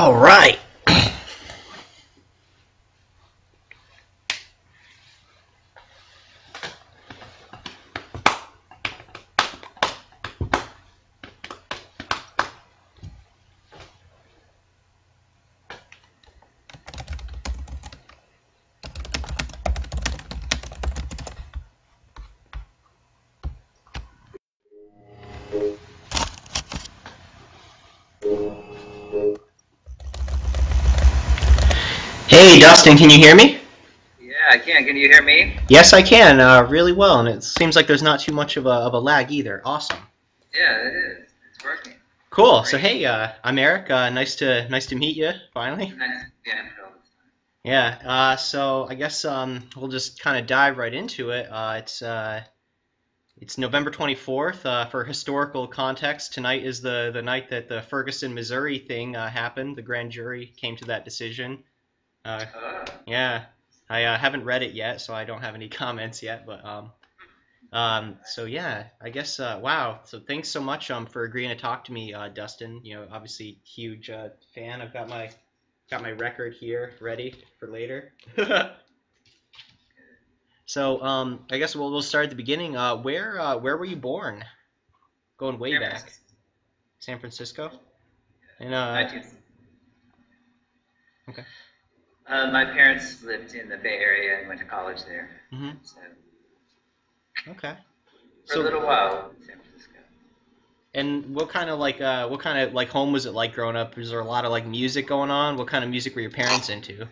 All right. Hey, Dustin, can you hear me? Yeah, I can. Can you hear me? Yes, I can, really well, and it seems like there's not too much of a lag either. Awesome. Yeah, it is. It's working. Cool. So Great. hey, I'm Eric. Nice to meet you finally. Nice. Yeah. Yeah. So I guess we'll just kind of dive right into it. It's November 24th. For historical context, tonight is the night that the Ferguson, Missouri thing happened. The grand jury came to that decision. Uh, Oh, yeah. I haven't read it yet, so I don't have any comments yet. But so yeah, I guess wow. So thanks so much for agreeing to talk to me, Dustin. You know, obviously huge fan. I've got my record here ready for later. So I guess we'll start at the beginning. Where were you born? Going way San back. Francisco. San Francisco. And 19. okay. My parents lived in the Bay Area and went to college there. Mhm. So Okay. for a So little while, San Francisco. and what kind of home was it like growing up? Was there a lot of like music going on? What kind of music were your parents into?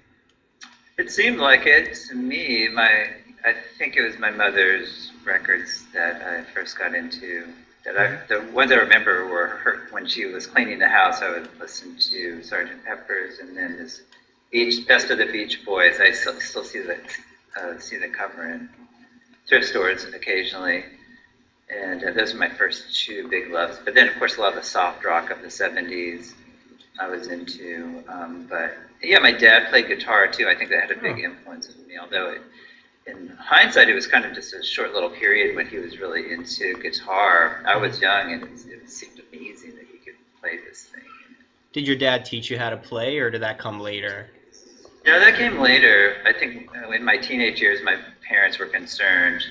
It seemed like it to me. I think it was my mother's records that I first got into. Mhm. The ones I remember were her when she was cleaning the house. I would listen to Sergeant Pepper's, and then this Best of the Beach Boys. I still see the cover in thrift stores occasionally, and those are my first two big loves. But then, of course, a lot of the soft rock of the '70s I was into. But yeah, my dad played guitar too. I think that had a big Oh. influence on me. Although in hindsight, it was kind of just a short little period when he was really into guitar. I Mhm. was young, and it seemed amazing that he could play this thing. Did your dad teach you how to play, or did that come later? No, that came later. I think in my teenage years, my parents were concerned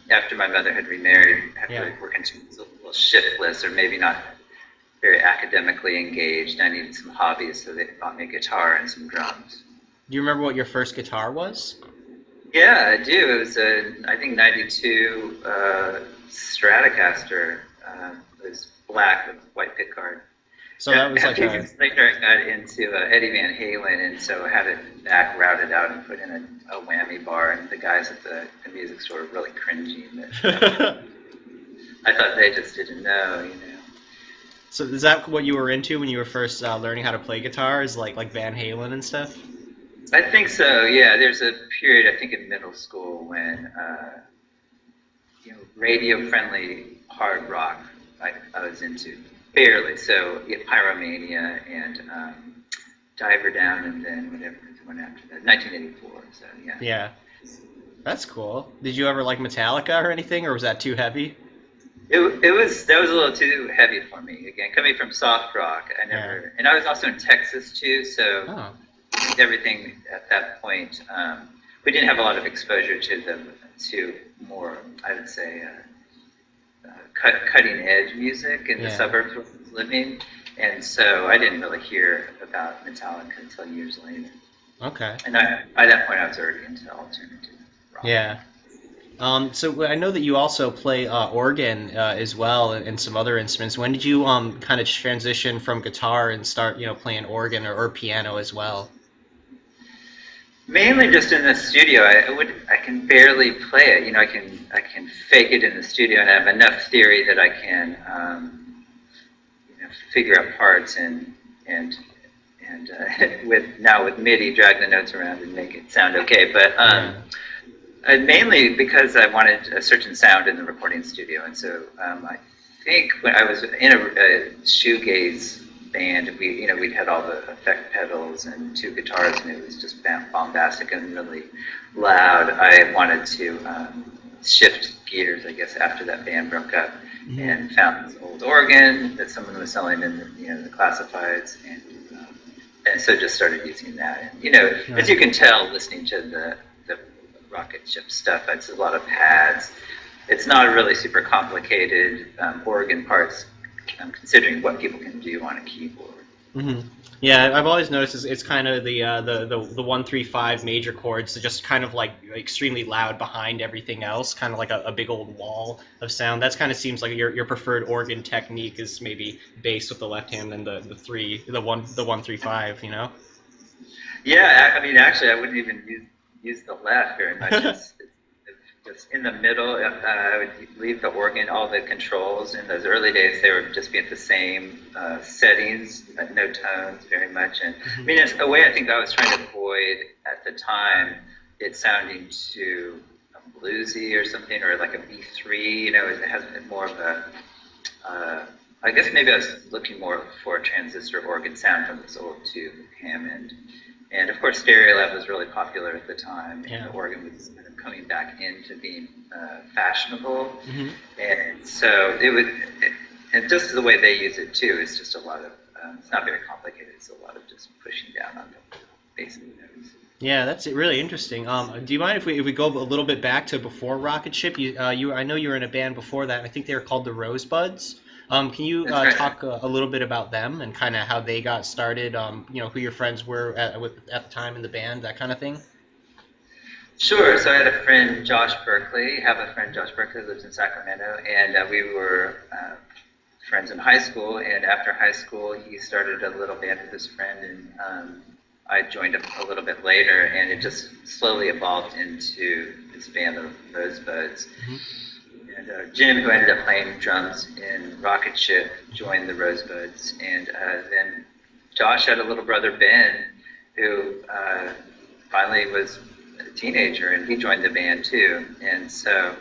after my mother had remarried. Yeah. After were concerned, was a little shiftless, or maybe not very academically engaged. I needed some hobbies, so they bought me a guitar and some drums. Do you remember what your first guitar was? Yeah, I do. It was I think '92 Stratocaster. It was black with white pickguard. So that was A like few a years later, I got into Eddie Van Halen, and so had it back routed out and put in a whammy bar. And the guys at the music store were really cringing. I thought they just didn't know. So is that what you were into when you were first learning how to play guitar? Is like Van Halen and stuff? I think so. Yeah, there's a period I think in middle school when radio-friendly hard rock I was into barely. So yeah, Pyromania and Diver Down, and then whatever the one after that, 1984. So yeah. Yeah, that's cool. Did you ever like Metallica or anything, or was that too heavy? It was that was a little too heavy for me. Again, coming from soft rock, Yeah. and I was also in Texas too, so Oh. everything at that point, we didn't have a lot of exposure to more, I would say, cutting edge music in the Yeah. suburbs where I was living, and so I didn't really hear about Metallica until years later. Okay. And by that point, I was already into alternative rock. Yeah. So I know that you also play organ as well and some other instruments. When did you kind of transition from guitar and start playing organ or piano as well? Mainly just in the studio. I can barely play it. I can fake it in the studio, and I have enough theory that I can figure out parts and with MIDI drag the notes around and make it sound okay. But Yeah. mainly because I wanted a certain sound in the recording studio, and so I think when I was in a shoegaze band, we'd had all the effect pedals and two guitars, and it was just bombastic and really loud. I wanted to shift gears, I guess, after that band broke up, Mhm. and found this old organ that someone was selling in the classifieds, and and so just started using that. And, as you can tell, listening to the Rocketship stuff, it's a lot of pads. It's not really super complicated organ parts, considering what people can do on a keyboard. Mm-hmm. Yeah, I've always noticed it's kind of the 1-3-5 major chords, just kind of like extremely loud behind everything else, kind of like a big old wall of sound. That kind of seems like your preferred organ technique is maybe bass with the left hand and the 1-3-5. Yeah, I mean, actually, I wouldn't even use the left very much. It's in the middle. I would leave the organ, all the controls. In those early days, they would just be at the same settings, no tones very much. And I mean, it's a way I think I was trying to avoid at the time it sounding too bluesy or something, or like a B3. It has more of a. I guess maybe I was looking more for a transistor organ sound from this old tube Hammond. And of course, Stereolab was really popular at the time, and the organ was kind of coming back into being fashionable. Mm-hmm. And so and just the way they use it too, is just a lot of, it's not very complicated, it's a lot of just pushing down on the basic notes. Yeah, that's really interesting. Do you mind if we go a little bit back to before Rocketship? I know you were in a band before that, and I think they were called the Rosebuds. Can you talk a little bit about them and kind of how they got started? Who your friends were at the time in the band, that kind of thing. Sure. So I had a friend, Josh Berkeley. Who lives in Sacramento, and we were friends in high school. And after high school, he started a little band with his friend, and I joined him a little bit later, and it just slowly evolved into this band, the Rosebuds. Mm-hmm. And Jim, who ended up playing drums in Rocketship, joined the Rosebuds. And then Josh had a little brother, Ben, who finally was a teenager, and he joined the band too. And so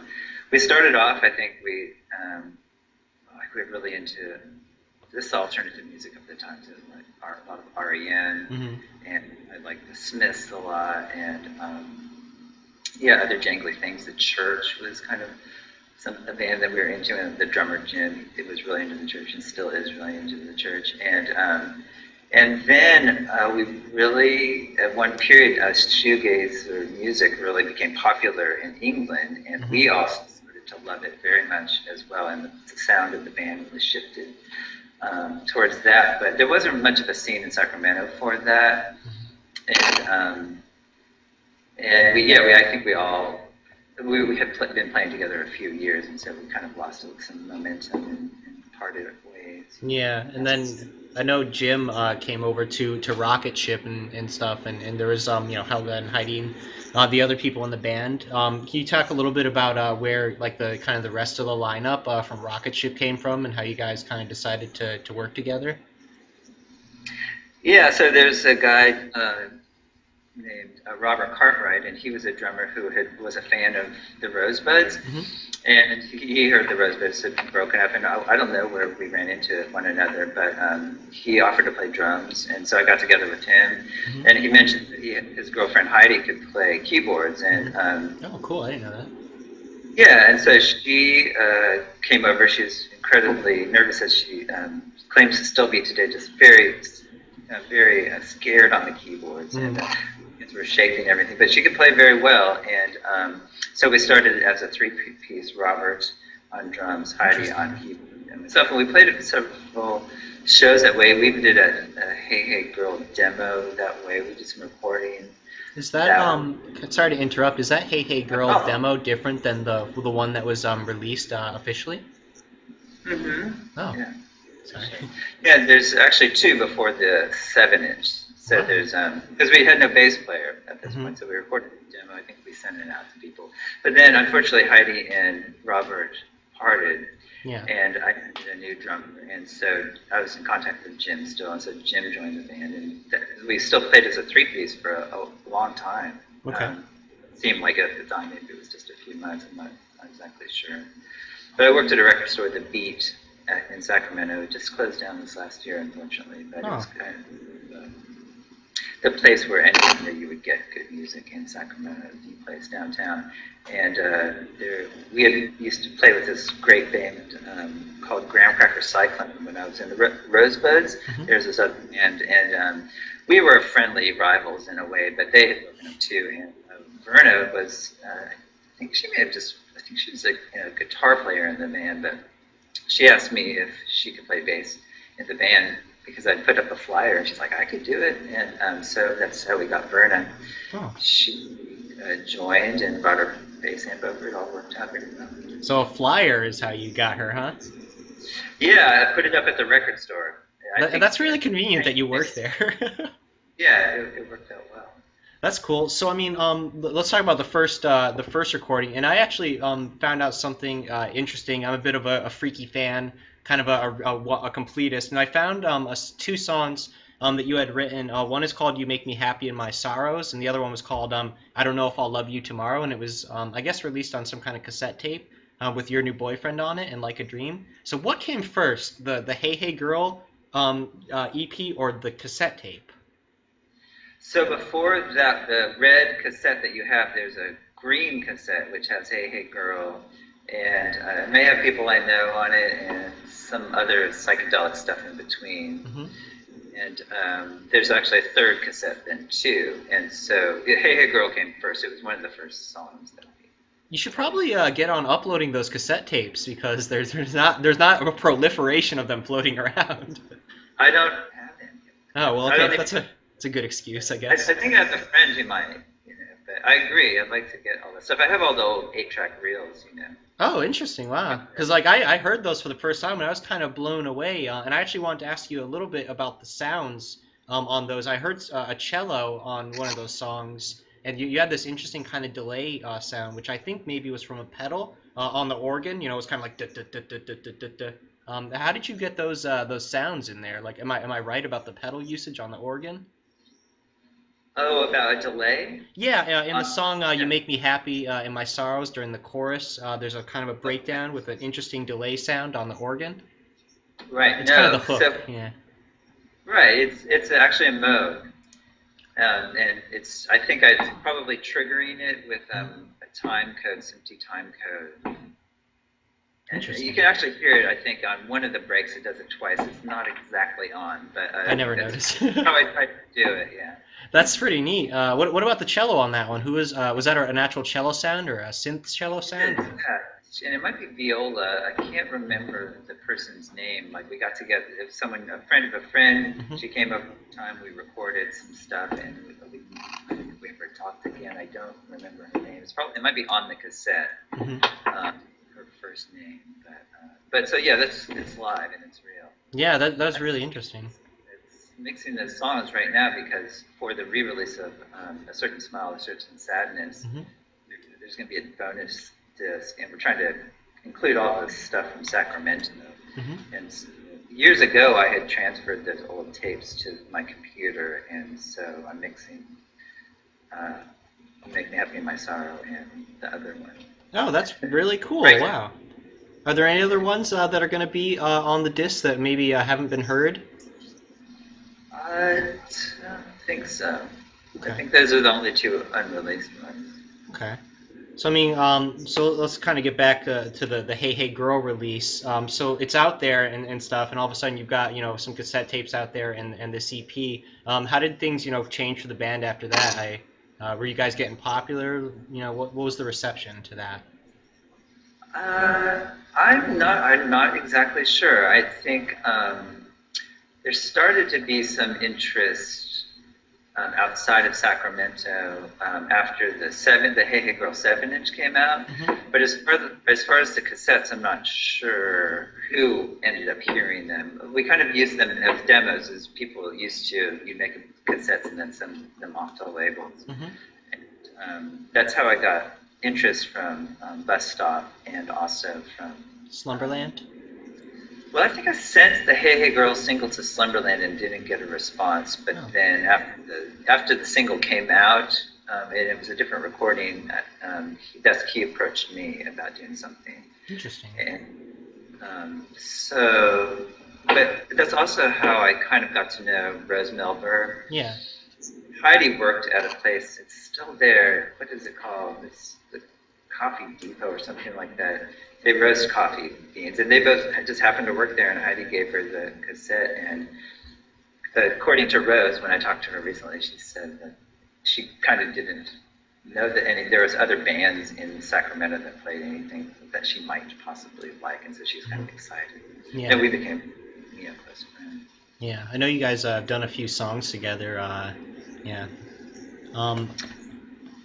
we started off, I think we were really into this alternative music of the time, so like a lot of REM, mm-hmm. and I liked the Smiths a lot, and other jangly things. The Church was kind of a band that we were into, and the drummer Jim, it was really into the Church and still is really into the Church. And then we really, at one period, shoegaze or music really became popular in England, and we also started to love it very much as well, and the sound of the band really shifted towards that. But there wasn't much of a scene in Sacramento for that, and I think we all. We had been playing together a few years, and so we kind of lost some momentum and parted ways. Yeah, and then I know Jim came over to Rocketship and stuff, and there was Helga and Heidi and the other people in the band. Can you talk a little bit about where like the kind of the rest of the lineup from Rocketship came from, and how you guys kind of decided to work together? Yeah, so there's a guy named Robert Cartwright, and he was a drummer who was a fan of the Rosebuds, mm-hmm. and he heard the Rosebuds had broken up, and I don't know where we ran into one another, but he offered to play drums, and so I got together with him, mm-hmm. and he mentioned that his girlfriend Heidi could play keyboards, and oh, cool! I didn't know that. Yeah, and so she came over. She was incredibly nervous, as she claims to still be today, just very scared on the keyboards, mm-hmm. and were shaking and everything, but she could play very well, and so we started as a three-piece: Robert on drums, Heidi on keyboard, and myself. And we played at several shows that way. We even did a Hey Hey Girl demo that way. We did some recording. Is that sorry to interrupt? Is that Hey Hey Girl demo different than the one that was released officially? Mm-hmm. Oh, yeah. Sorry. Yeah, there's actually two before the 7-inch. So there's, because we had no bass player at this mm-hmm. point, so we recorded the demo. I think we sent it out to people. But then, unfortunately, Heidi and Robert parted, and I needed a new drummer. And so I was in contact with Jim still, and so Jim joined the band. And we still played as a three-piece for a long time. Okay. It seemed like at the time, maybe it was just a few months. I'm not exactly sure. But I worked at a record store, The Beat, in Sacramento. It just closed down this last year, unfortunately. But it was kind of... the place where anyone that you would get good music in Sacramento, the place downtown. And we used to play with this great band called Graham Cracker Cyclone when I was in the Rosebuds. Mm-hmm. There's this other band, and we were friendly rivals in a way, but they had broken up too. And Verna was, I think she was a guitar player in the band, but she asked me if she could play bass in the band because I'd put up a flyer, and she's like, I could do it. And so that's how we got Verna. Oh. She joined and brought her bass amp over. It all worked out very well. So a flyer is how you got her, huh? Yeah, I put it up at the record store. That's really convenient that you work there. Yeah, it worked out well. That's cool. So I mean, let's talk about the first recording. And I actually found out something interesting. I'm a bit of a freaky fan, kind of a completist, and I found two songs that you had written. One is called "You Make Me Happy in My Sorrows," and the other one was called "I Don't Know If I'll Love You Tomorrow," and it was I guess released on some kind of cassette tape with your new boyfriend on it and "Like a Dream." So what came first, the Hey Hey Girl EP or the cassette tape? So before that, the red cassette that you have, there's a green cassette which has Hey Hey Girl, and it may have People I Know on it and some other psychedelic stuff in between. Mm-hmm. And there's actually a third cassette then too. And so Hey Hey Girl came first. It was one of the first songs that we... You should probably get on uploading those cassette tapes because there's not a proliferation of them floating around. I don't have them. Oh well, okay, that's a good excuse, I guess. I think I have a friend who might, but I agree. I'd like to get all that stuff. I have all the old 8-track reels, Oh, interesting. Wow. Because I heard those for the first time and I was kind of blown away. And I actually wanted to ask you a little bit about the sounds on those. I heard a cello on one of those songs, and you had this interesting kind of delay sound, which I think maybe was from a pedal on the organ. It was kind of like da da da da da da da da. How did you get those sounds in there? Like, am I right about the pedal usage on the organ? Oh, about a delay? Yeah, in the song "You Make Me Happy in My Sorrows" during the chorus, there's a kind of a breakdown with an interesting delay sound on the organ. Right. It's kind of the hook. So, yeah. Right. It's actually a mode, and I think it's probably triggering it with a time code, SMPTE time code. Interesting. You can actually hear it, I think, on one of the breaks. It does it twice. It's not exactly on, but I never noticed. How I tried to do it, yeah. That's pretty neat. What about the cello on that one? Who was that a natural cello sound or a synth cello sound? And it might be viola. I can't remember the person's name. Like we got together, a friend of a friend. Mm-hmm. She came up one time. We recorded some stuff, and we ever talked again. I don't remember her name. It might be on the cassette. Mm-hmm. Her first name, but so yeah, it's live and it's real. Yeah, that's really interesting. Mixing the songs right now because for the re-release of A Certain Smile, A Certain Sadness, mm-hmm. there's going to be a bonus disc, and we're trying to include all this stuff from Sacramento. Mm-hmm. And years ago, I had transferred those old tapes to my computer, and so I'm mixing Make Me Happy in My Sorrow and the other one. Oh, that's really cool. Right. Wow. Are there any other ones that are going to be on the disc that maybe haven't been heard? I don't think so. Okay. I think those are the only two unreleased ones. Okay. So I mean, so let's kind of get back to the Hey Hey Girl release. So it's out there and stuff, and all of a sudden you've got some cassette tapes out there and this EP. How did things change for the band after that? Were you guys getting popular? What was the reception to that? I'm not exactly sure. I think there started to be some interest outside of Sacramento after the Hey Hey Girl 7-inch came out. Mm-hmm. But as far as the cassettes, I'm not sure who ended up hearing them. We kind of used them as demos, as people used to. You make cassettes and then send them off to labels. Mm-hmm. And that's how I got interest from Bus Stop and also from Slumberland. Well, I think I sent the Hey Hey Girl single to Slumberland and didn't get a response. But then after the single came out, and it was a different recording, he approached me about doing something. Interesting. And but that's also how I kind of got to know Rose Melber. Yeah. Heidi worked at a place, it's still there, what is it called? It's the Coffee Depot or something like that. They roast coffee beans, and they both just happened to work there, and Heidi gave her the cassette, and according to Rose, when I talked to her recently, she said that she kind of didn't know that there was other bands in Sacramento that played anything that she might possibly like, and so she was kind of excited. Yeah. And we became, close friends. Yeah, I know you guys have done a few songs together. Yeah.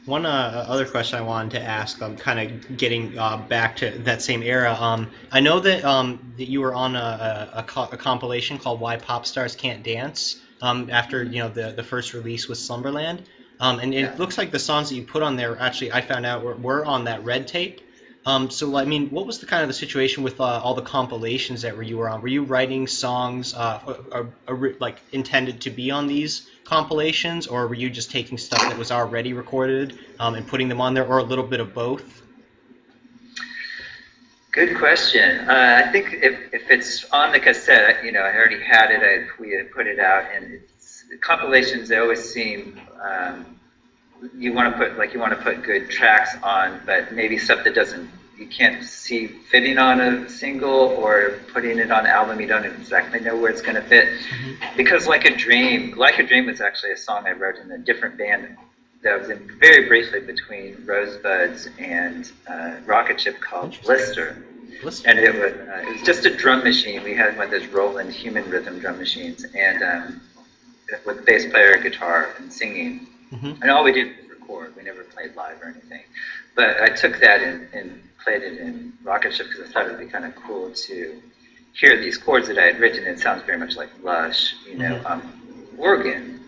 One other question I wanted to ask, kind of getting back to that same era. I know that you were on a compilation called "Why Pop Stars Can't Dance" after the first release with Slumberland, and it looks like the songs that you put on there actually I found out were on that red tape. So I mean, what was the kind of the situation with all the compilations that you were on? Were you writing songs like intended to be on these compilations, or were you just taking stuff that was already recorded and putting them on there, or a little bit of both? Good question. I think if it's on the cassette, I already had it. We had put it out, and compilations. They always seem you want to put good tracks on, but maybe stuff that you can't see fitting on a single, or putting it on an album, you don't exactly know where it's going to fit. Mm-hmm. Because Like a Dream was actually a song I wrote in a different band that was in very briefly between Rosebuds and Rocketship called Blister. And it was just a drum machine. We had one of those Roland human rhythm drum machines, and with bass player, guitar, and singing. Mm-hmm. And all we did was record. We never played live or anything. But I took that and played it in Rocketship because I thought it would be kind of cool to hear these chords that I had written. It sounds very much like Lush, organ.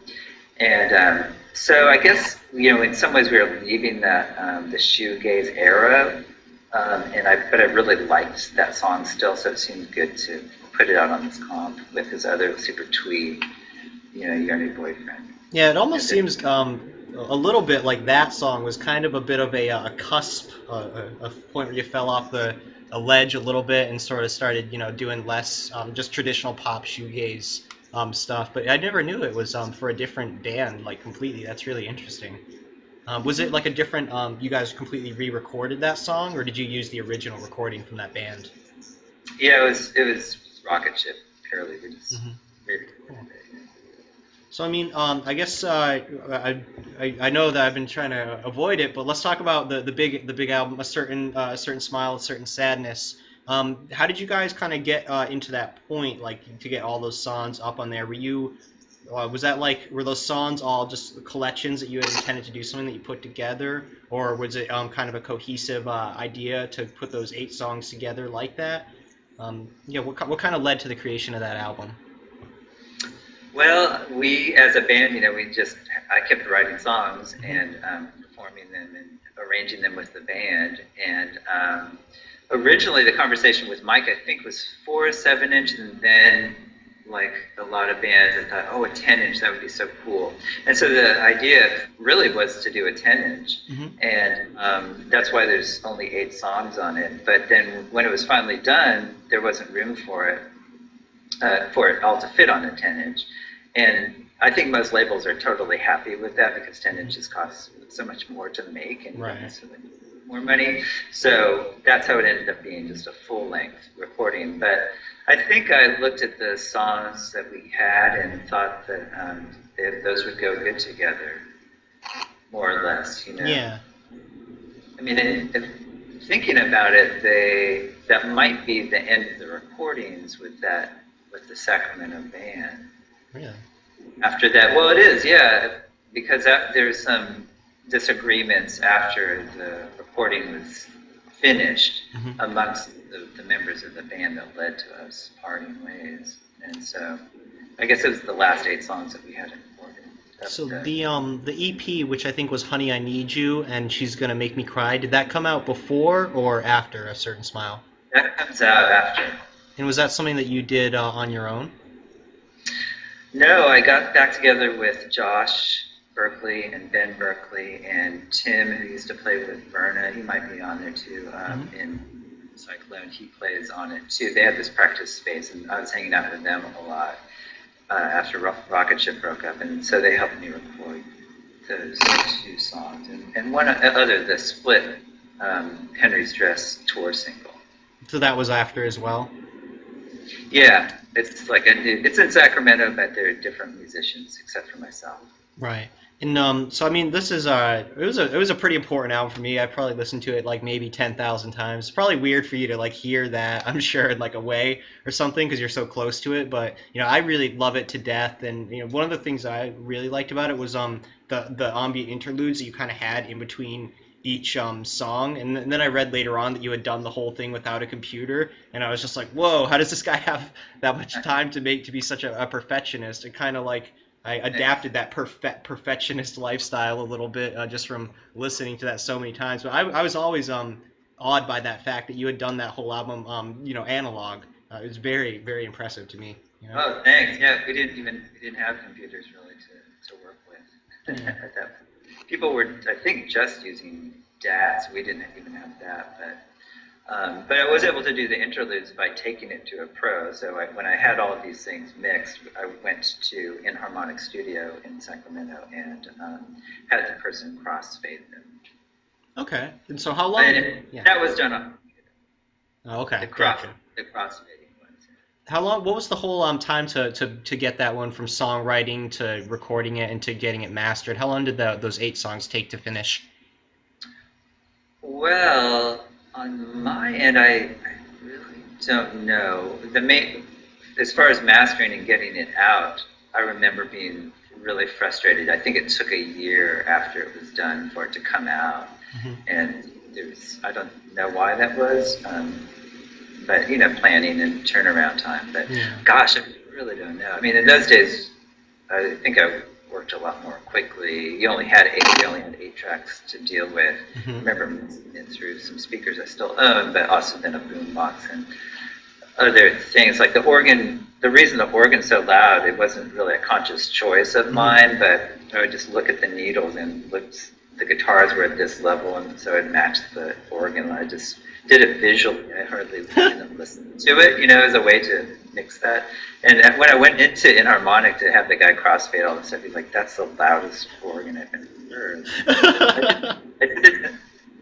And so I guess, in some ways we were leaving the shoegaze era. But I really liked that song still, so it seemed good to put it out on this comp with his other super twee, Yearning Boyfriend. Yeah, it almost seems a little bit like that song was kind of a bit of a cusp, a point where you fell off a ledge a little bit and sort of started, doing less just traditional pop shoegaze stuff. But I never knew it was for a different band, like completely. That's really interesting. Was it like a different, you guys completely re-recorded that song, or did you use the original recording from that band? Yeah, it was Rocketship, purely. We just re-recorded it. So I mean, I guess I know that I've been trying to avoid it, but let's talk about the big album, a certain smile, a certain sadness. How did you guys kind of get into that point, like to get all those songs up on there? Were those songs all just collections that you had intended to do something that you put together, or was it kind of a cohesive idea to put those 8 songs together like that? What kind of led to the creation of that album? Well, we as a band, I kept writing songs and performing them and arranging them with the band. And originally the conversation with Mike, I think, was for a 7-inch, and then, like a lot of bands, I thought, a 10-inch, that would be so cool. And so the idea really was to do a 10-inch, and that's why there's only 8 songs on it. But then when it was finally done, there wasn't room for it all to fit on a 10-inch. And I think most labels are totally happy with that because 10 inches cost so much more to make and more money. So that's how it ended up being, just a full-length recording. But I think I looked at the songs that we had and thought that those would go good together, more or less, Yeah. I mean, thinking about it, that might be the end of the recordings with the Sacramento band. Really? After that, well, it is, yeah, because there's some disagreements after the recording was finished amongst the members of the band that led to us parting ways. And so I guess it was the last 8 songs that we had recorded. So the EP, which I think was Honey, I Need You and She's Gonna Make Me Cry, did that come out before or after A Certain Smile? That comes out after. And was that something that you did on your own? No, I got back together with Josh Berkeley and Ben Berkeley and Tim, who used to play with Verna. He might be on there too, in Cyclone. He plays on it too. They had this practice space, and I was hanging out with them a lot after Rocketship broke up, and so they helped me record those two songs, and one other, the split Henry's Dress tour single. So that was after as well? Yeah, it's like it's in Sacramento, but there are different musicians except for myself. Right. And so I mean, this is it was a pretty important album for me. I probably listened to it like maybe 10,000 times. It's probably weird for you to like hear that, I'm sure, in like a way or something because you're so close to it. But I really love it to death. And one of the things I really liked about it was the ambient interludes that you kind of had in between each song. And then I read later on that you had done the whole thing without a computer, and I was just like, whoa, how does this guy have that much time to be such a perfectionist? And kind of like I adapted that perfectionist lifestyle a little bit just from listening to that so many times. But I was always awed by that fact that you had done that whole album analog. It was very, very impressive to me. Oh, thanks. Yeah, we didn't have computers really to work with Yeah. at that point. People were, I think, just using DATs. We didn't even have that, but I was able to do the interludes by taking it to a pro. So when I had all of these things mixed, I went to Inharmonic Studio in Sacramento and had the person crossfade them. Okay. And so how long? And that was done on computer. Oh, okay. The Gotcha. crossfading ones. How long? What was the whole time to get that one from songwriting to recording it and to getting it mastered? How long did those 8 songs take to finish? Well, on my end, I really don't know. As far as mastering and getting it out, I remember being really frustrated. I think it took a year after it was done for it to come out, and I don't know why that was, but planning and turnaround time. But gosh, I really don't know. I mean, in those days, I think I worked a lot more quickly. We only had 8 tracks to deal with. I remember mixing it through some speakers I still own, but also then a boombox and other things like the organ. The reason the organ's so loud, it wasn't really a conscious choice of mine, but I would just look at the needles and the guitars were at this level, and so it matched the organ. I just did it visually. I hardly listened to it, as a way to mix that. And when I went into Inharmonic to have the guy crossfade all this, I'd be like, that's the loudest organ I've ever heard. I didn't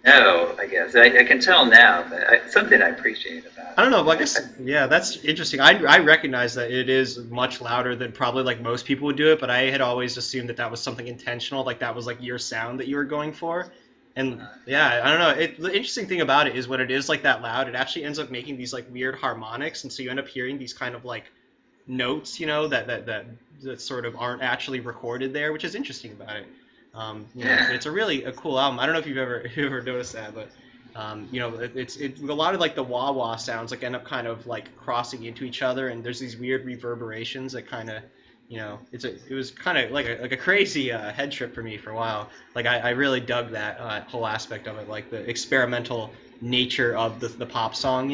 know, I guess. I can tell now, but it's something I appreciate about it. I don't know, but I guess, that's interesting. I recognize that it is much louder than probably like most people would do it, but I had always assumed that was something intentional, like that was like your sound that you were going for. And I don't know. The interesting thing about it is when it is like that loud, it actually ends up making these like weird harmonics, and so you end up hearing these kind of like notes, that sort of aren't actually recorded there, which is interesting about it. It's a cool album. I don't know if you've ever noticed that, but it's a lot of like the wah wah sounds like end up kind of like crossing into each other, and there's these weird reverberations that kind of it was kind of like a crazy head trip for me for a while. Like I really dug that whole aspect of it, like the experimental nature of the pop song,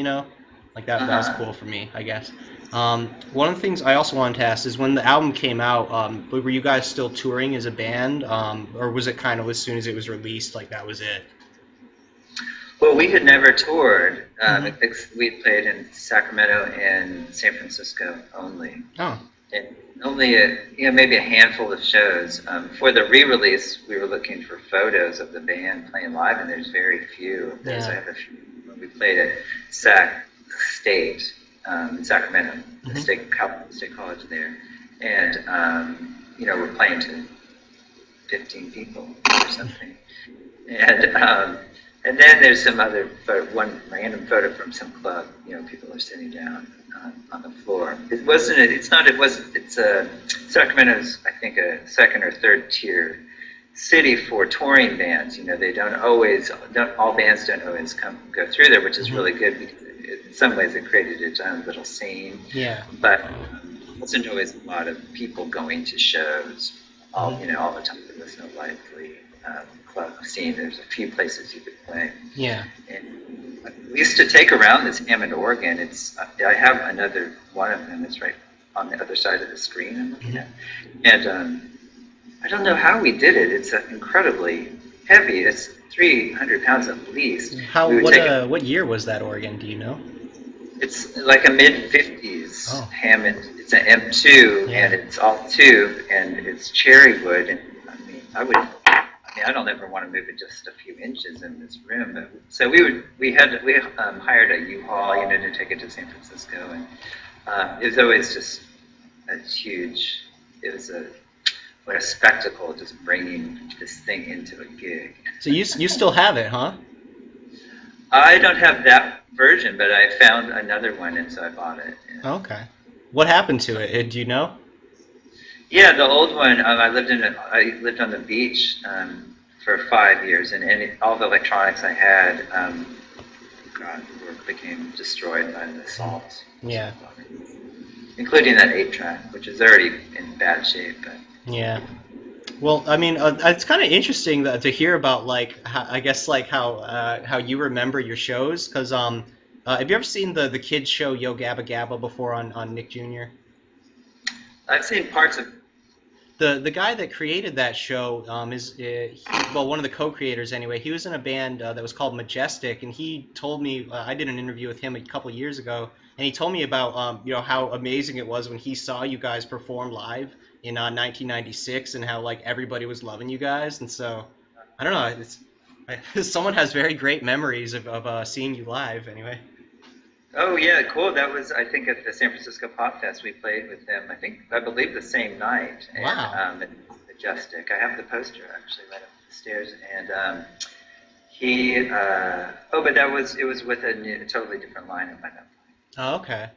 like that was cool for me, I guess. One of the things I also wanted to ask is when the album came out, were you guys still touring as a band, or was it kind of as soon as it was released, like that was it? Well, we had never toured. We played in Sacramento and San Francisco only. Oh. And only maybe a handful of shows. For the re-release, we were looking for photos of the band playing live, and there's very few of those. I have a few. We played at Sac State in Sacramento, the State College there, and we're playing to 15 people or something, and then there's some other one random photo from some club. People are sitting down on the floor. It's Sacramento's, I think, a second or third tier city for touring bands. All bands don't always go through there, which is really good because in some ways it created its own little scene. Yeah. But it wasn't always a lot of people going to shows all the time. There was no lively club scene. There's a few places you could play. Yeah. And we used to take around this Hammond organ. I have another one of them. It's right on the other side of the screen I'm looking at. And I don't know how we did it. It's incredibly heavy. It's 300 pounds at least. What year was that organ? Do you know? It's like a mid-50s Hammond. It's an M2, and it's all tube, and it's cherry wood. And I mean, I would mean, I don't ever want to move it just a few inches in this room. But, so we hired a U-Haul, to take it to San Francisco, and it was always just a huge. It was what a spectacle, just bringing this thing into a gig. So you still have it, huh? I don't have that version, but I found another one, and so I bought it. Yeah. Okay. What happened to it? Do you know? Yeah, the old one. I lived on the beach for 5 years, and all the electronics I had, became destroyed by the salt. Yeah. Including that 8-track, which is already in bad shape. But. Yeah. Well, I mean, it's kind of interesting to hear about how you remember your shows, because have you ever seen the kids show Yo Gabba Gabba before on Nick Jr.? I've seen parts of. The guy that created that show one of the co-creators anyway. He was in a band that was called Majestic, and he told me I did an interview with him a couple of years ago, and he told me about how amazing it was when he saw you guys perform live in 1996, and how everybody was loving you guys. And so I don't know, someone has very great memories of seeing you live anyway. Oh yeah, cool. That was, I think, at the San Francisco Pop Fest. We played with them. I believe the same night. And, Wow. At Majestic. I have the poster actually right up the stairs. And but it was with a totally different lineup by that point. Oh, okay.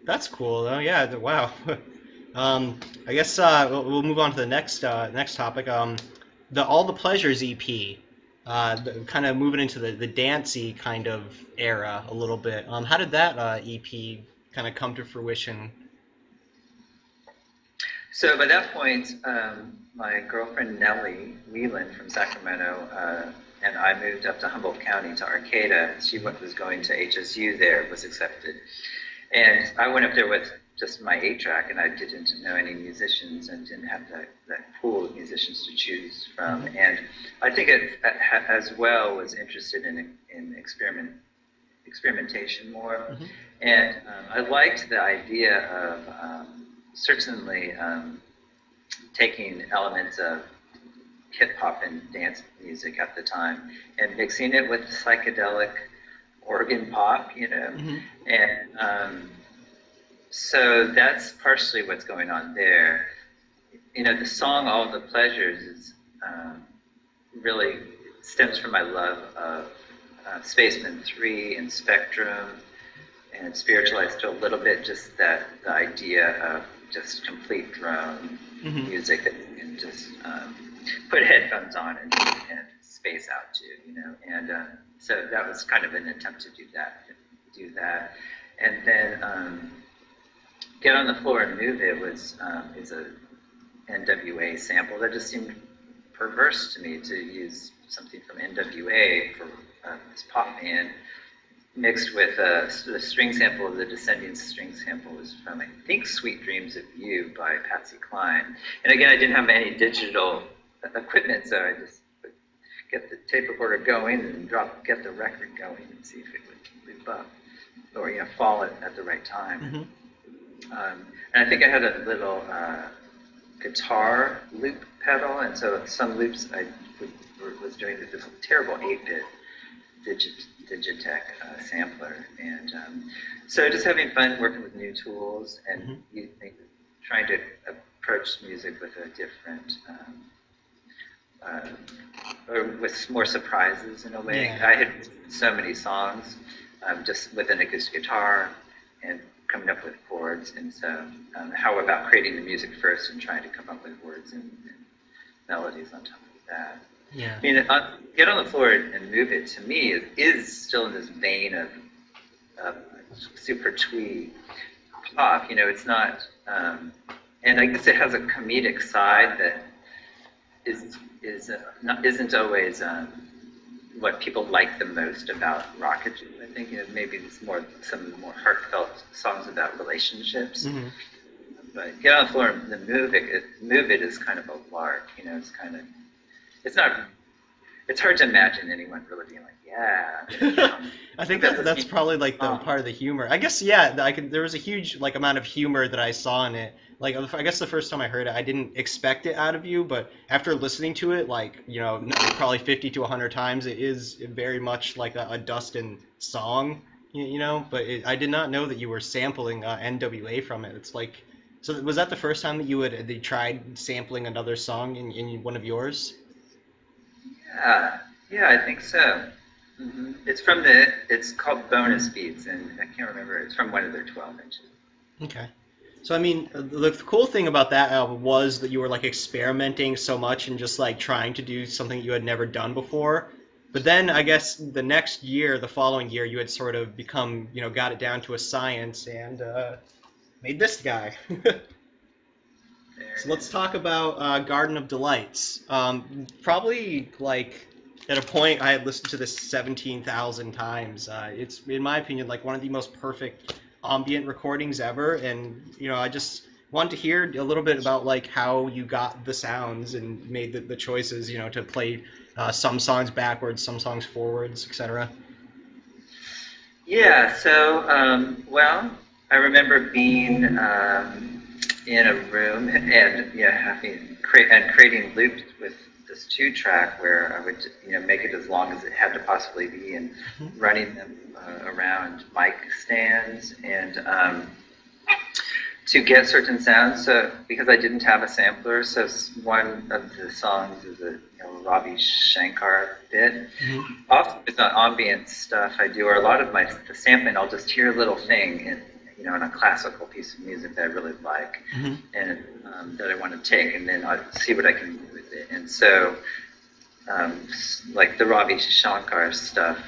That's cool though. Yeah. Wow. I guess we'll move on to the next topic. The All the Pleasures EP. Kind of moving into the dancey kind of era a little bit. How did that EP kind of come to fruition? So by that point, my girlfriend Nellie Whelan from Sacramento and I moved up to Humboldt County to Arcata. She was going to HSU there, was accepted. And I went up there with just my 8-track, and I didn't know any musicians and didn't have that pool of musicians to choose from. And I think it as well was interested in experimentation more. Mm-hmm. And I liked the idea of certainly taking elements of hip-hop and dance music at the time and mixing it with psychedelic organ pop, Mm-hmm. And so that's partially what's going on there. The song "All the Pleasures" is really stems from my love of Spaceman 3 and Spectrum, and spiritualized to a little bit just the idea of just complete drone mm-hmm. music that you can just put headphones on and space out to, And so that was kind of an attempt to do that. And then Get on the Floor and Move It is a NWA sample that just seemed perverse to me to use something from NWA for this pop band mixed with the string sample. The descending string sample was from, I think, Sweet Dreams of You by Patsy Cline. And again, I didn't have any digital equipment, so I just would get the tape recorder going and get the record going and see if it would loop up or fall at the right time. Mm-hmm. And I think I had a little guitar loop pedal, and so some loops I was doing with this terrible 8-bit Digitech sampler, and so just having fun working with new tools and mm-hmm. Trying to approach music with a different, or with more surprises in a way. Yeah. I had so many songs just with an acoustic guitar and coming up with chords, and so how about creating the music first and trying to come up with words and melodies on top of that. Yeah. I mean, Get on the Floor and Move It, to me, is still in this vein of super twee pop. It's not, and I guess it has a comedic side that isn't always what people like the most about Rocketship. I think maybe it's some more heartfelt songs about relationships. Mm-hmm. But Get on the Floor and Move It is kind of a lark. It's it's hard to imagine anyone really being like, yeah. I think that's probably like the part of the humor. I guess yeah, there was a huge like amount of humor that I saw in it. Like I guess the first time I heard it, I didn't expect it out of you, but after listening to it, like probably 50 to 100 times, it is very much like a Dustin song, But I did not know that you were sampling NWA from it. It's like, so was that the first time that you tried sampling another song in one of yours? Yeah, I think so. It's called Bonus Beats, and I can't remember. It's from one of their 12 inches. Okay. So I mean, the cool thing about that album was that you were like experimenting so much and just like trying to do something you had never done before. But then I guess the next year, the following year, you had sort of become, got it down to a science and made this guy. So let's talk about Garden of Delights. Probably like at a point I had listened to this 17,000 times. It's, in my opinion, like one of the most perfect ambient recordings ever, and I just wanted to hear a little bit about like how you got the sounds and made the choices, to play some songs backwards, some songs forwards, etc. Yeah, so well, I remember being in a room and creating loops with this 2-track where I would make it as long as it had to possibly be, and running them around mic stands and to get certain sounds. So because I didn't have a sampler, so one of the songs is a Ravi Shankar bit. Often with the ambient stuff I do, or a lot of the sampling, I'll just hear a little thing in a classical piece of music that I really like, and that I want to take, and then I'll see what I can do with it. And so, like the Ravi Shankar stuff,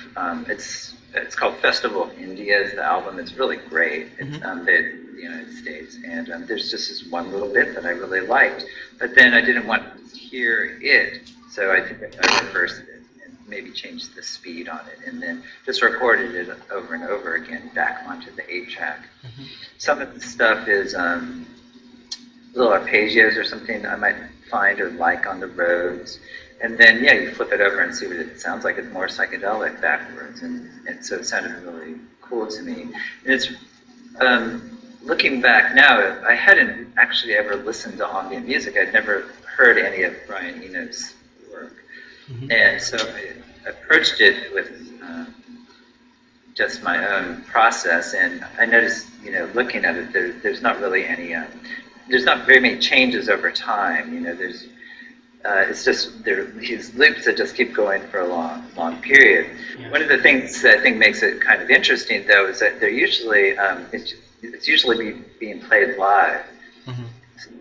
it's called Festival of India is the album. It's really great. It's the United States, and there's just this one little bit that I really liked, but then I didn't want to hear it, so I think I reversed it and maybe changed the speed on it, and then just recorded it over and over again back onto the 8-track. Some of the stuff is little arpeggios or something I might find or like on the roads. And then, you flip it over and see what it sounds like. It's more psychedelic backwards. And so it sounded really cool to me. And it's, looking back now, I hadn't actually ever listened to ambient music. I'd never heard any of Brian Eno's work. And so I approached it with just my own process. And I noticed, looking at it, there's not really any, there's not very many changes over time. It's just these loops that just keep going for a long period. Yeah. One of the things that I think makes it kind of interesting, though, is that they're usually it's usually being played live.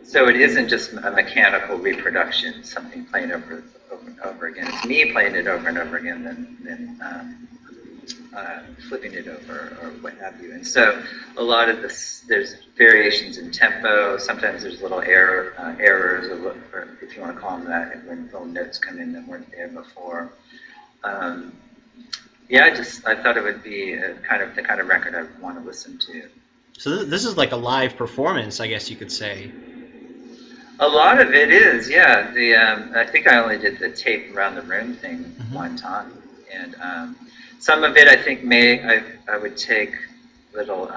So it isn't just a mechanical reproduction, something playing over and over again. It's me playing it over and over again, then flipping it over or what have you. And so a lot of this, there's variations in tempo. Sometimes there's little errors, or if you want to call them that, when little notes come in that weren't there before. I thought it would be the kind of record I would want to listen to. So this is like a live performance, I guess you could say. A lot of it is, yeah. I think I only did the tape around the room thing one time, and some of it I think I would take little.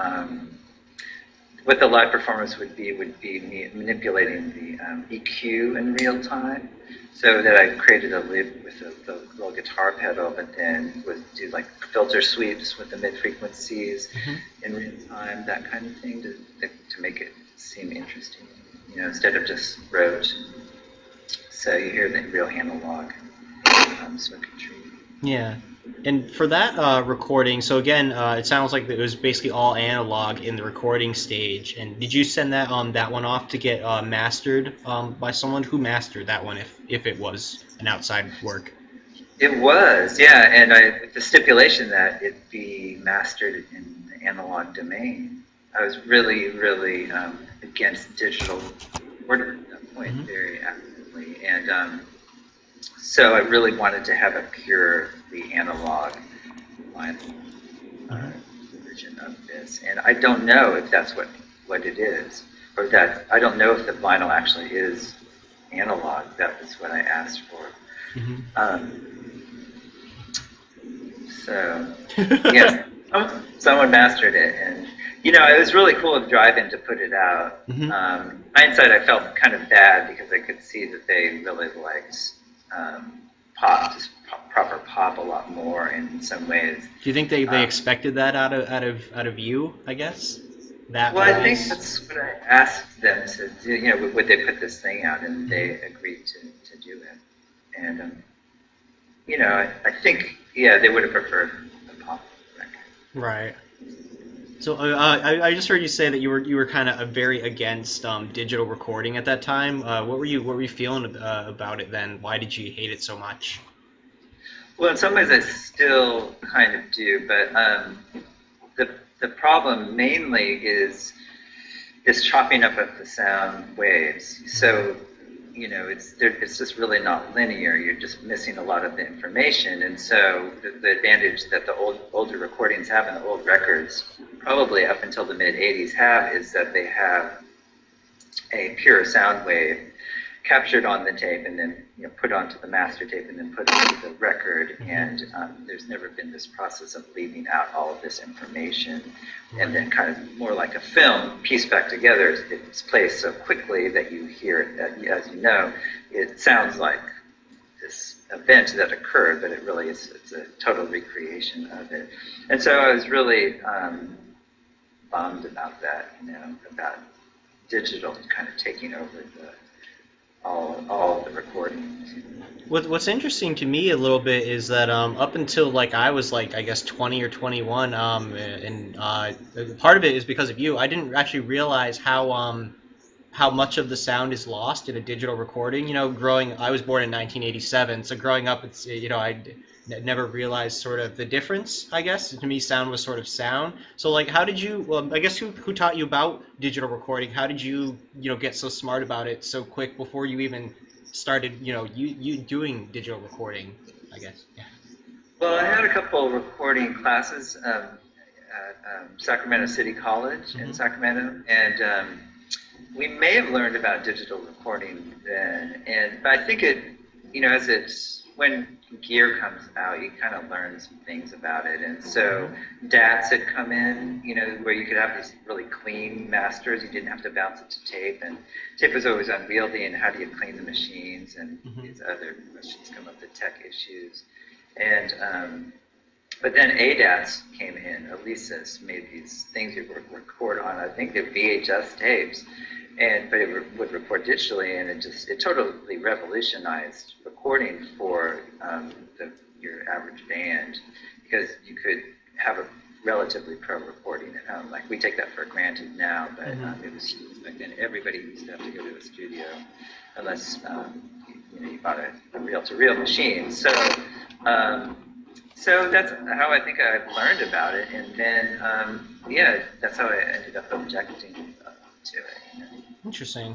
What the live performance would be me manipulating the EQ in real time, so that I created a loop with the little guitar pedal, but then would do like filter sweeps with the mid frequencies in real time, that kind of thing, to make it seem interesting, instead of just rote. So you hear the real analog circuitry. Yeah. And for that recording, so again, it sounds like it was basically all analog in the recording stage. And did you send that one off to get mastered by someone? Who mastered that one, if it was an outside work? It was, yeah, and with the stipulation that it be mastered in the analog domain. I was really, really against digital recording at that point, very actively, and so I really wanted to have a purely analog version of this, and I don't know if that's what it is, or that I don't know if the vinyl actually is analog. That was what I asked for. So, yes, someone mastered it, and it was really cool of Drive-In to put it out. Hindsight, I felt kind of bad because I could see that they really liked pop, just proper pop, a lot more in some ways. Do you think they expected that out of you? I guess that. Well, I think that's what I asked them to do. Would they put this thing out, and they agreed to do it. And I think they would have preferred the pop record. Right. So I just heard you say that you were kind of very against digital recording at that time. What were you feeling about it then? Why did you hate it so much? Well, in some ways I still kind of do, but the problem mainly is chopping up of the sound waves. So it's just really not linear. You're just missing a lot of the information, and so the advantage that the older recordings have and the old records, probably up until the mid '80s, have is that they have a pure sound wave captured on the tape and then put onto the master tape and then put onto the record, and there's never been this process of leaving out all of this information and then kind of more like a film pieced back together. It's placed so quickly that you hear it, that, as you know, it sounds like this event that occurred, but it really is, it's a total recreation of it. And so I was really bummed about that, about digital kind of taking over all of the recordings. What's interesting to me a little bit is that up until I was I guess 20 or 21, and part of it is because of you. I didn't actually realize how much of the sound is lost in a digital recording. I was born in 1987, so growing up, it's I never realized sort of the difference. I guess to me, sound was sort of sound. So how did you? Well, I guess who taught you about digital recording? How did you get so smart about it so quick before you even started you doing digital recording? I guess. Yeah. Well, I had a couple recording classes at Sacramento City College in Sacramento, and we may have learned about digital recording then. But I think it, as it's when gear comes out, you kind of learn some things about it. And so DATs had come in, where you could have these really clean masters. You didn't have to bounce it to tape, and tape was always unwieldy. And how do you clean the machines? And these other questions come up, the tech issues. And but then ADATs came in. Alesis made these things you would record on, I think they're VHS tapes, but it would record digitally, and it totally revolutionized recording for your average band, because you could have a relatively pro recording at home. We take that for granted now, but it was back then. Everybody used to have to go to a studio, unless you bought a reel-to-reel machine. So that's how I think I learned about it, and then that's how I ended up objecting to it. Interesting.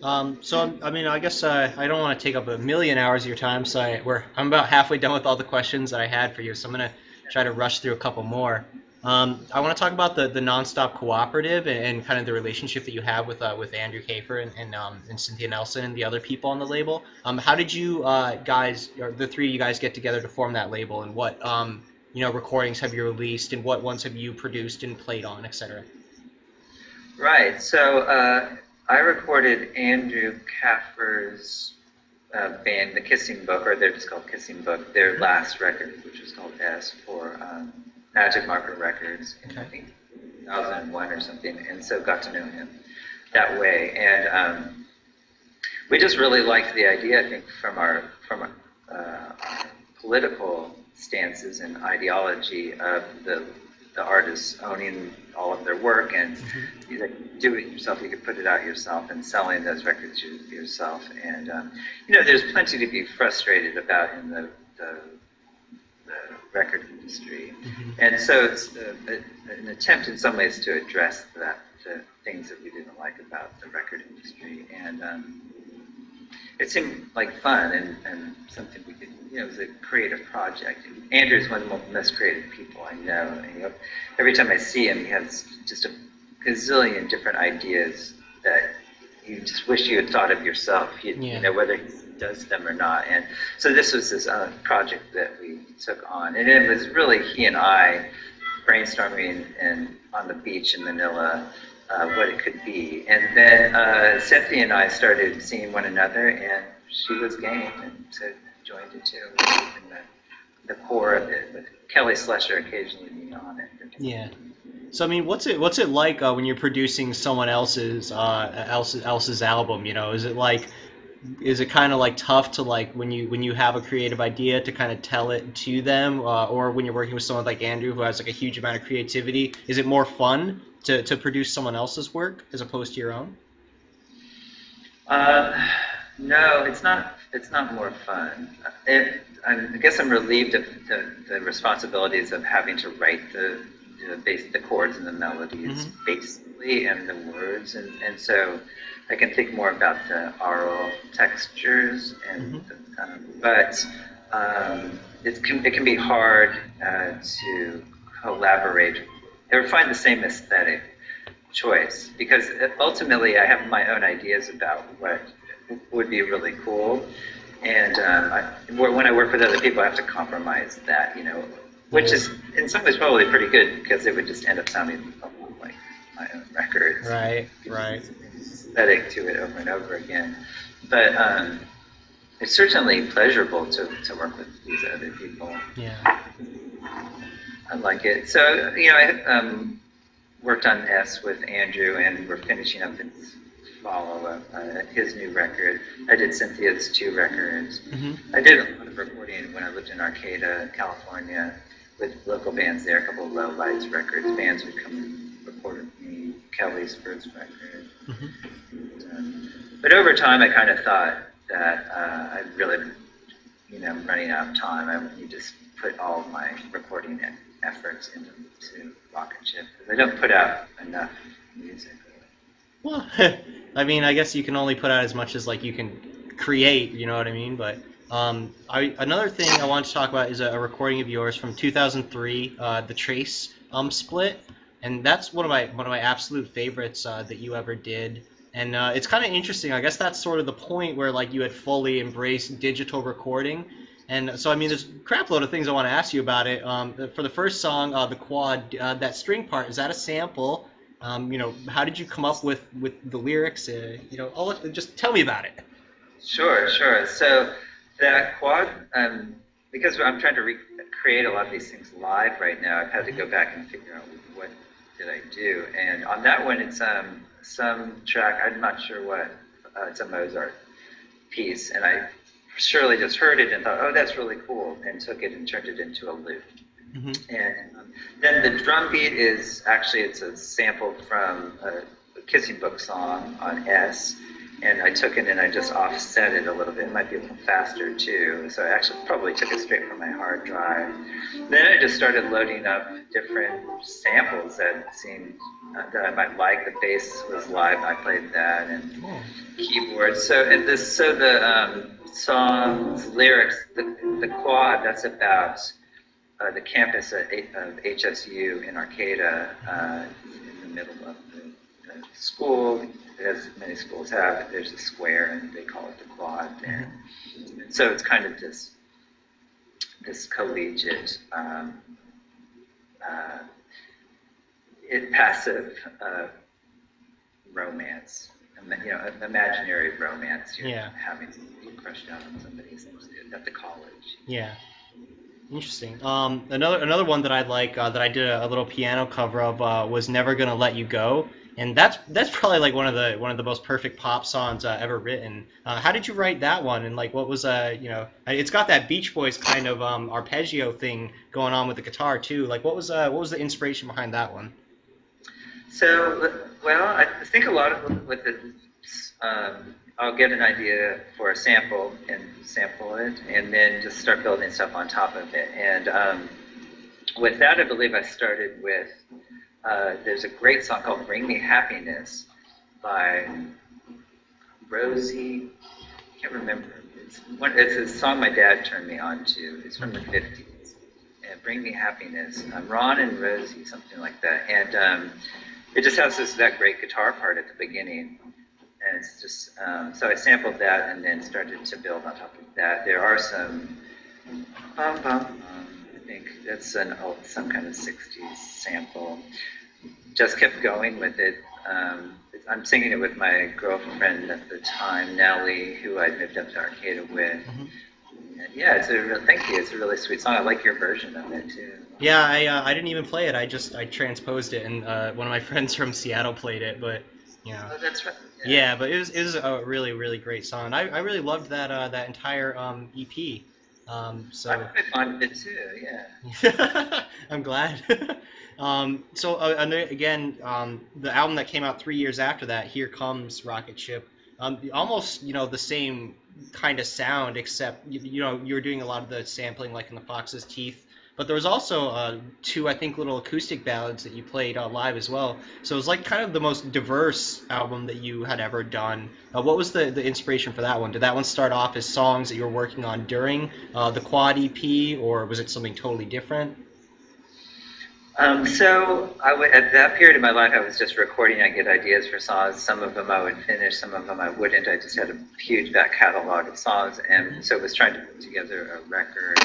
So I mean, I guess I don't want to take up a million hours of your time, so I'm about halfway done with all the questions that I had for you. So I'm gonna try to rush through a couple more. I want to talk about the Nonstop Cooperative and kind of the relationship that you have with Andrew Kafer and Cynthia Nelson and the other people on the label. How did you guys, or the three of you guys, get together to form that label, and what recordings have you released, and what ones have you produced and played on, etc.? Right. So I recorded Andrew Kafer's band, The Kissing Book, or they're just called Kissing Book, their last record, which was called S, for Magic Marker Records in, I think, 2001 or something, and so got to know him that way. And we just really liked the idea, I think, from our political stances and ideology of the artists owning all of their work, and you do it yourself, you could put it out yourself, and selling those records yourself. And there's plenty to be frustrated about in the record industry, and so it's an attempt in some ways to address the things that we didn't like about the record industry. And it seemed like fun and something we could, it was a creative project. And Andrew's one of the most creative people I know. And, every time I see him, he has just a gazillion different ideas that you just wish you had thought of yourself. Whether he's does them or not. And so this was this project that we took on, and it was really he and I brainstorming and on the beach in Manila what it could be. And then Cynthia and I started seeing one another, and she was game, and so joined it too. In the core of it, with Kelly Slusher occasionally being on it. Yeah. So I mean, what's it like when you're producing someone else's album? You know, is it kind of like tough to like when you have a creative idea to kind of tell it to them, or when you're working with someone like Andrew who has like a huge amount of creativity? Is it more fun to produce someone else's work as opposed to your own? No, it's not. It's not more fun. I guess I'm relieved of the responsibilities of having to write the chords and the melodies basically, and the words, and so I can think more about the aural textures, and but it can be hard to collaborate or find the same aesthetic choice, because ultimately I have my own ideas about what would be really cool, and when I work with other people, I have to compromise that, which is in some ways probably pretty good, because it would just end up sounding a lot like my own records. Right. Aesthetic to it over and over again, but it's certainly pleasurable to work with these other people. Yeah. I like it. So I worked on S with Andrew, and we're finishing up his follow-up, his new record. I did Cynthia's 2 records. I did a lot of recording when I lived in Arcata, California, with local bands there, a couple of Low Lights records. Bands would come and record with me, Kelly's first record. But over time, I kind of thought that I really, running out of time. I need to just put all of my recording efforts into Rocketship, because I don't put out enough music. Well, I mean, I guess you can only put out as much as like you can create. You know what I mean? But another thing I wanted to talk about is a recording of yours from 2003, the Trace split, and that's one of my absolute favorites that you ever did. And it's kind of interesting. I guess that's sort of the point where like you had fully embraced digital recording. And so, I mean, there's a crap load of things I want to ask you about it. For the first song, the quad, that string part, is that a sample? How did you come up with the lyrics? Just tell me about it. Sure. So that quad, because I'm trying to recreate a lot of these things live right now, I've had to go back and figure out what did I do. And on that one, it's some track, I'm not sure what, it's a Mozart piece, and I surely just heard it and thought, oh, that's really cool, and took it and turned it into a loop. And then the drum beat is actually, it's a sample from a Kissing Book song on S, and I took it and I just offset it a little bit. It might be a little faster too, so I actually probably took it straight from my hard drive. Then I just started loading up different samples that seemed that I might like. The bass was live, I played that, and keyboards. So the song's lyrics, the quad, that's about the campus of HSU in Arcata, in the middle of the school, as many schools have. There's a square, and they call it the quad there. And so it's kind of this collegiate, passive romance, imaginary romance. You're having to crush down on somebody at the college. Yeah. Interesting. Another one that I like that I did a little piano cover of was "Never Gonna Let You Go," and that's probably like one of the most perfect pop songs ever written. How did you write that one? And like, what was it's got that Beach Boys kind of arpeggio thing going on with the guitar too. Like, what was the inspiration behind that one? So, well, I think a lot of with the I'll get an idea for a sample and sample it, and then just start building stuff on top of it. And with that, I believe I started with, there's a great song called Bring Me Happiness by Rosie, I can't remember. It's a song my dad turned me on to. It's from the 50s. And Bring Me Happiness, Ron and Rosie, something like that. And it just has that great guitar part at the beginning. it's just so I sampled that and then started to build on top of that. There are some I think that's some kind of '60s sample. Just kept going with it. I'm singing it with my girlfriend at the time, Nellie, who I moved up to Arcata with. Mhm. Yeah, thank you. It's a really sweet song. I like your version of it too. Yeah, I didn't even play it. I transposed it, and one of my friends from Seattle played it. But you know, Oh, that's right. Yeah. yeah, but it was a really really great song. I really loved that entire EP. I'm So quite fond of it too. Yeah. I'm glad. And then again, the album that came out 3 years after that, Here Comes Rocketship, almost the same kind of sound, except you were doing a lot of the sampling like in the Fox's Teeth. But there was also two, I think, little acoustic ballads that you played live as well. So it was like kind of the most diverse album that you had ever done. What was the inspiration for that one? Did that one start off as songs that you were working on during the Quad EP, or was it something totally different? At that period of my life, I was just recording. I get ideas for songs. Some of them I would finish, some of them I wouldn't. I just had a huge back catalog of songs, and so I was trying to put together a record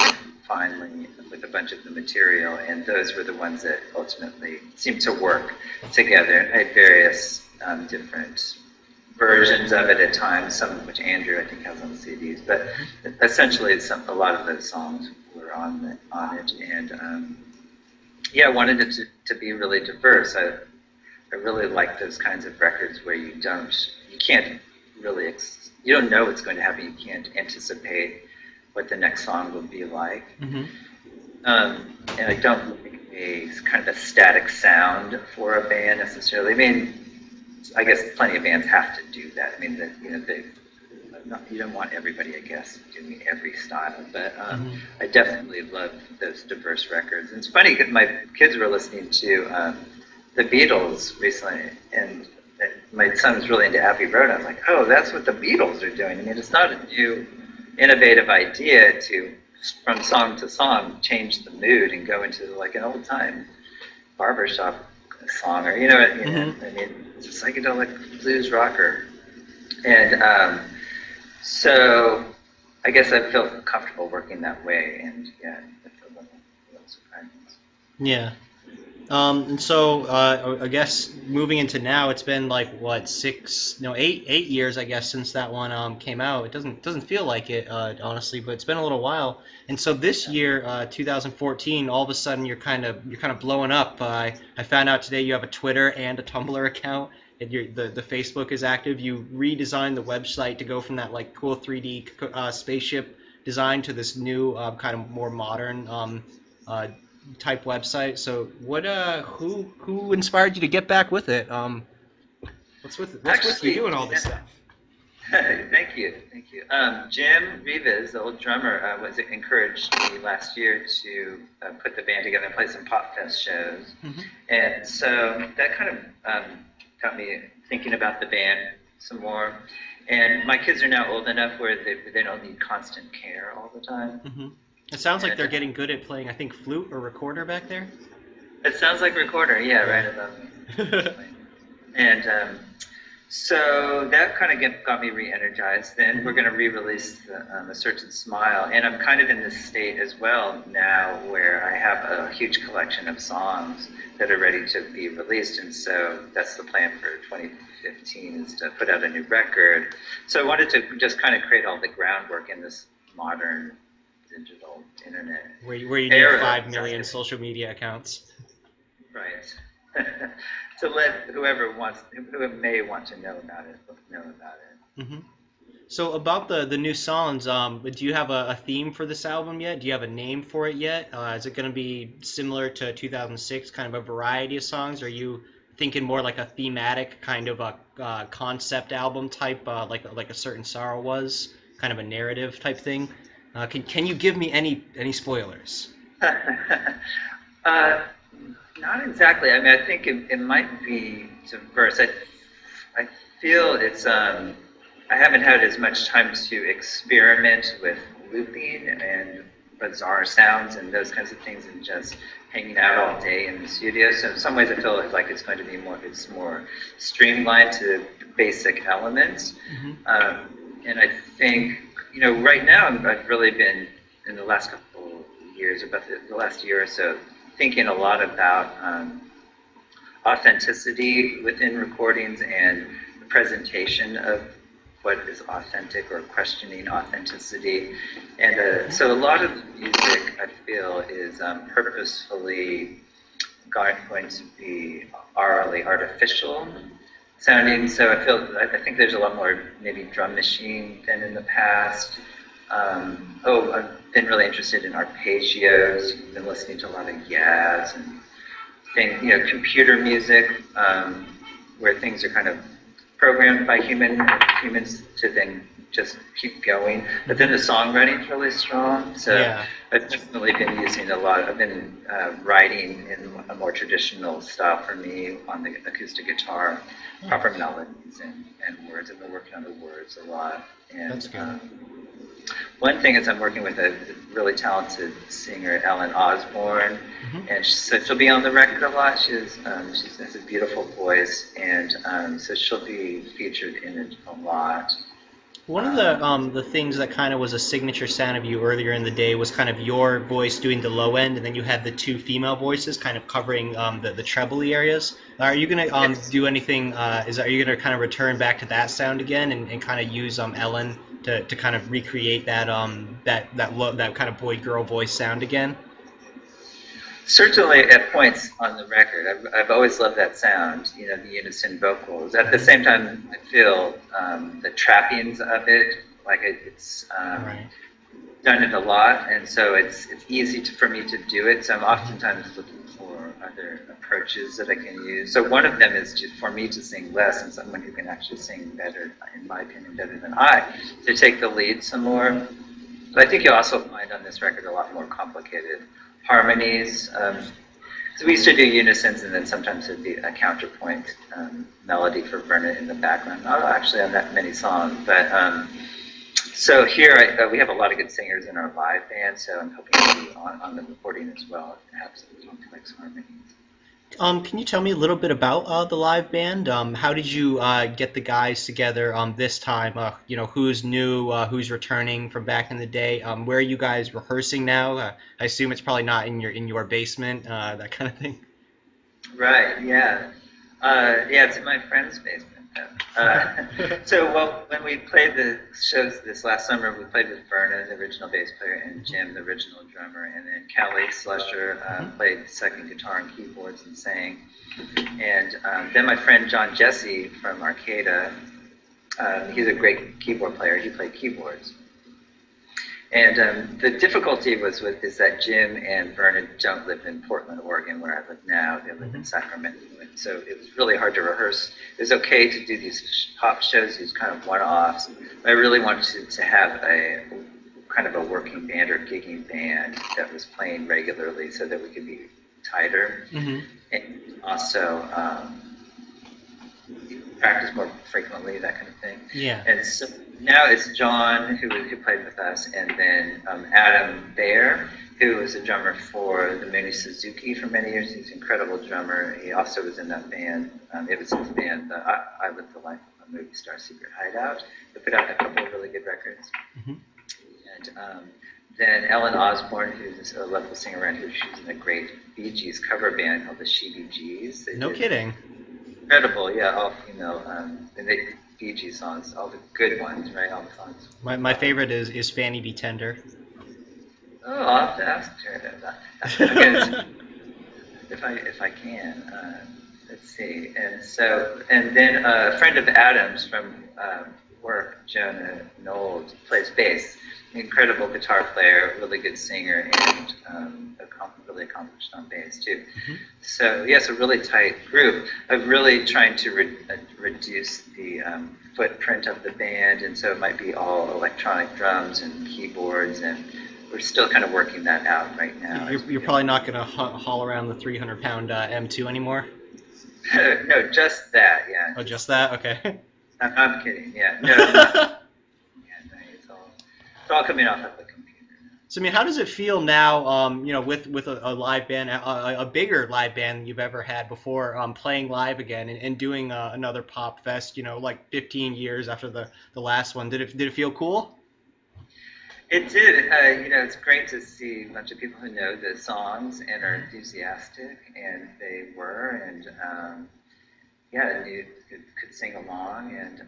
finally with a bunch of the material, and those were the ones that ultimately seemed to work together. I had various different versions of it at times, some of which Andrew I think has on the CDs, but essentially a lot of those songs were on it, and yeah, I wanted it to be really diverse. I really like those kinds of records where you can't really, you don't know what's going to happen. You can't anticipate what the next song will be like. Mm-hmm. And I don't like a kind of a static sound for a band necessarily. I mean, I guess plenty of bands have to do that. I mean, you don't want everybody, I guess, doing every style, but I definitely love those diverse records. And it's funny because my kids were listening to the Beatles recently, and my son was really into Abbey Road. I was like, oh, that's what the Beatles are doing. I mean, it's not a new, innovative idea to, from song to song, change the mood and go into like an old-time barbershop song, or I mean, it's a psychedelic blues rocker, and so I guess I felt comfortable working that way, and yeah, I feel a little surprised. Yeah. And so I guess moving into now, it's been like what 8 years I guess since that one came out. It doesn't feel like it honestly, but it's been a little while. And so this year, 2014, all of a sudden you're kind of blowing up. I found out today you have a Twitter and a Tumblr account. And the Facebook is active. You redesigned the website to go from that like cool 3D spaceship design to this new kind of more modern type website. So who inspired you to get back with it? What's with you doing all this stuff? Thank you. Jim Rivas, the old drummer, encouraged me last year to put the band together and play some Pop Fest shows, and so that kind of got me thinking about the band some more. And my kids are now old enough where they don't need constant care all the time. It sounds like they're getting good at playing, I think, flute or recorder back there. It sounds like recorder, yeah, right above me. And so that kind of got me re-energized. Then we're going to re-release A Certain Smile. And I'm kind of in this state as well now where I have a huge collection of songs that are ready to be released. And so that's the plan for 2015 is to put out a new record. So I wanted to just kind of create all the groundwork in this modern digital internet. Where you need 5 million social media accounts. Right. To let who may want to know about it. So about the new songs, do you have a theme for this album yet? Do you have a name for it yet? Is it going to be similar to 2006, kind of a variety of songs? Or are you thinking more like a thematic kind of a concept album type, like A Certain Sorrow was, kind of a narrative type thing? Can you give me any spoilers? Not exactly. I mean, I think it might be diverse. I feel it's. I haven't had as much time to experiment with looping and bizarre sounds and those kinds of things, and just hanging out all day in the studio. So in some ways, I feel like it's going to be more streamlined to basic elements. And I think, right now I've really been in the last couple of years, about the last year or so, thinking a lot about authenticity within recordings and the presentation of what is authentic, or questioning authenticity. And so a lot of music, I feel, is purposefully going to be orally artificial sounding. So I think there's a lot more maybe drum machine than in the past. I've been really interested in arpeggios. Been listening to a lot of jazz and computer music, where things are kind of programmed by humans to then just keep going. But then the songwriting's really strong. So yeah. I've definitely been using a lot. I've been writing in a more traditional style for me on the acoustic guitar, proper melodies and words. I've been working on the words a lot. And that's good. One thing is I'm working with a really talented singer, Ellen Osborne, and she'll be on the record a lot. She has a beautiful voice, and so she'll be featured in it a lot. One of the things that kind of was a signature sound of you earlier in the day was kind of your voice doing the low end, and then you had the two female voices kind of covering the treble-y areas. Are you gonna do anything? Are you gonna kind of return back to that sound again and kind of use Ellen to kind of recreate that kind of boy-girl voice sound again? Certainly at points on the record. I've always loved that sound, the unison vocals. At the same time, I feel the trappings of it, like it's done it a lot, and so it's easy for me to do it. So I'm oftentimes looking for other approaches that I can use. So one of them is just for me to sing less, and someone who can actually sing better, in my opinion, better than I, to take the lead some more. But I think you'll also find on this record a lot more complicated harmonies. So we used to do unisons, and then sometimes there'd be a counterpoint melody for Verna in the background. Not actually on that many songs, but so here we have a lot of good singers in our live band, so I'm hoping to be on the recording as well and have some complex harmonies. Can you tell me a little bit about the live band? How did you get the guys together this time? Who's new? Who's returning from back in the day? Where are you guys rehearsing now? I assume it's probably not in your basement, that kind of thing. Right. Yeah. It's in my friend's basement. When we played the shows this last summer, we played with Verna, the original bass player, and Jim, the original drummer, and then Callie Slusher played second guitar and keyboards and sang. And then my friend John Jesse from Arcada, he's a great keyboard player. He played keyboards. And the difficulty is that Jim and Verna don't live in Portland, Oregon, where I live now. They live in Sacramento. And so it was really hard to rehearse. It was okay to do these pop shows, these kind of one-offs. I really wanted to have a kind of a working band or gigging band that was playing regularly so that we could be tighter. And also practice more frequently, that kind of thing. Yeah. And so now it's John who played with us, and then Adam Baer, who was a drummer for the Mooney Suzuki for many years. He's an incredible drummer. He also was in that band. It was his band, I Live the Life of a Movie Star Secret Hideout. They put out a couple of really good records. And then Ellen Osborne, who's a local singer around here, she's in a great Bee Gees cover band called the She Bee Gees. No kidding. Incredible, yeah, all female. And they Bee Gees songs, all the good ones, right? All the songs. My favorite is Fanny Be Tender. Oh, I'll have to ask her that. if I can. Let's see. And then a friend of Adam's from work, Jonah Nold, plays bass. Incredible guitar player, really good singer, and really accomplished on bass too. So yes, a really tight group. I'm really trying to reduce the footprint of the band, and so it might be all electronic drums and keyboards, and we're still kind of working that out right now. You're probably not going to haul around the 300-pound M2 anymore? No, just that, yeah. Oh, just that? Okay. I'm kidding, yeah. No. It's all coming off of the computer. So I mean, how does it feel now? With a live band, a bigger live band than you've ever had before, playing live again and doing another pop fest. Like 15 years after the last one. Did it feel cool? It did. It's great to see a bunch of people who know the songs and are enthusiastic, and they were, and yeah, and you could sing along, and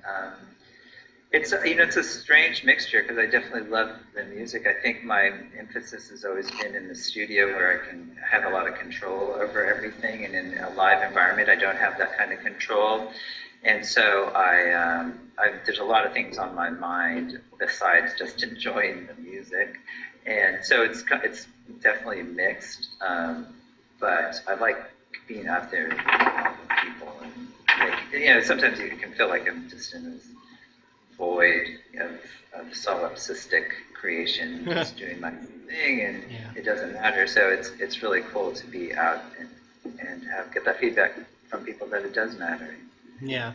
it's a strange mixture because I definitely love the music. I think my emphasis has always been in the studio where I can have a lot of control over everything, and in a live environment, I don't have that kind of control. And so there's a lot of things on my mind besides just enjoying the music, and so it's definitely mixed. But I like being out there with people, and sometimes you can feel like I'm just in this void of solipsistic creation, just doing my thing, and Yeah. it doesn't matter. So it's really cool to be out and get that feedback from people that it does matter. Yeah.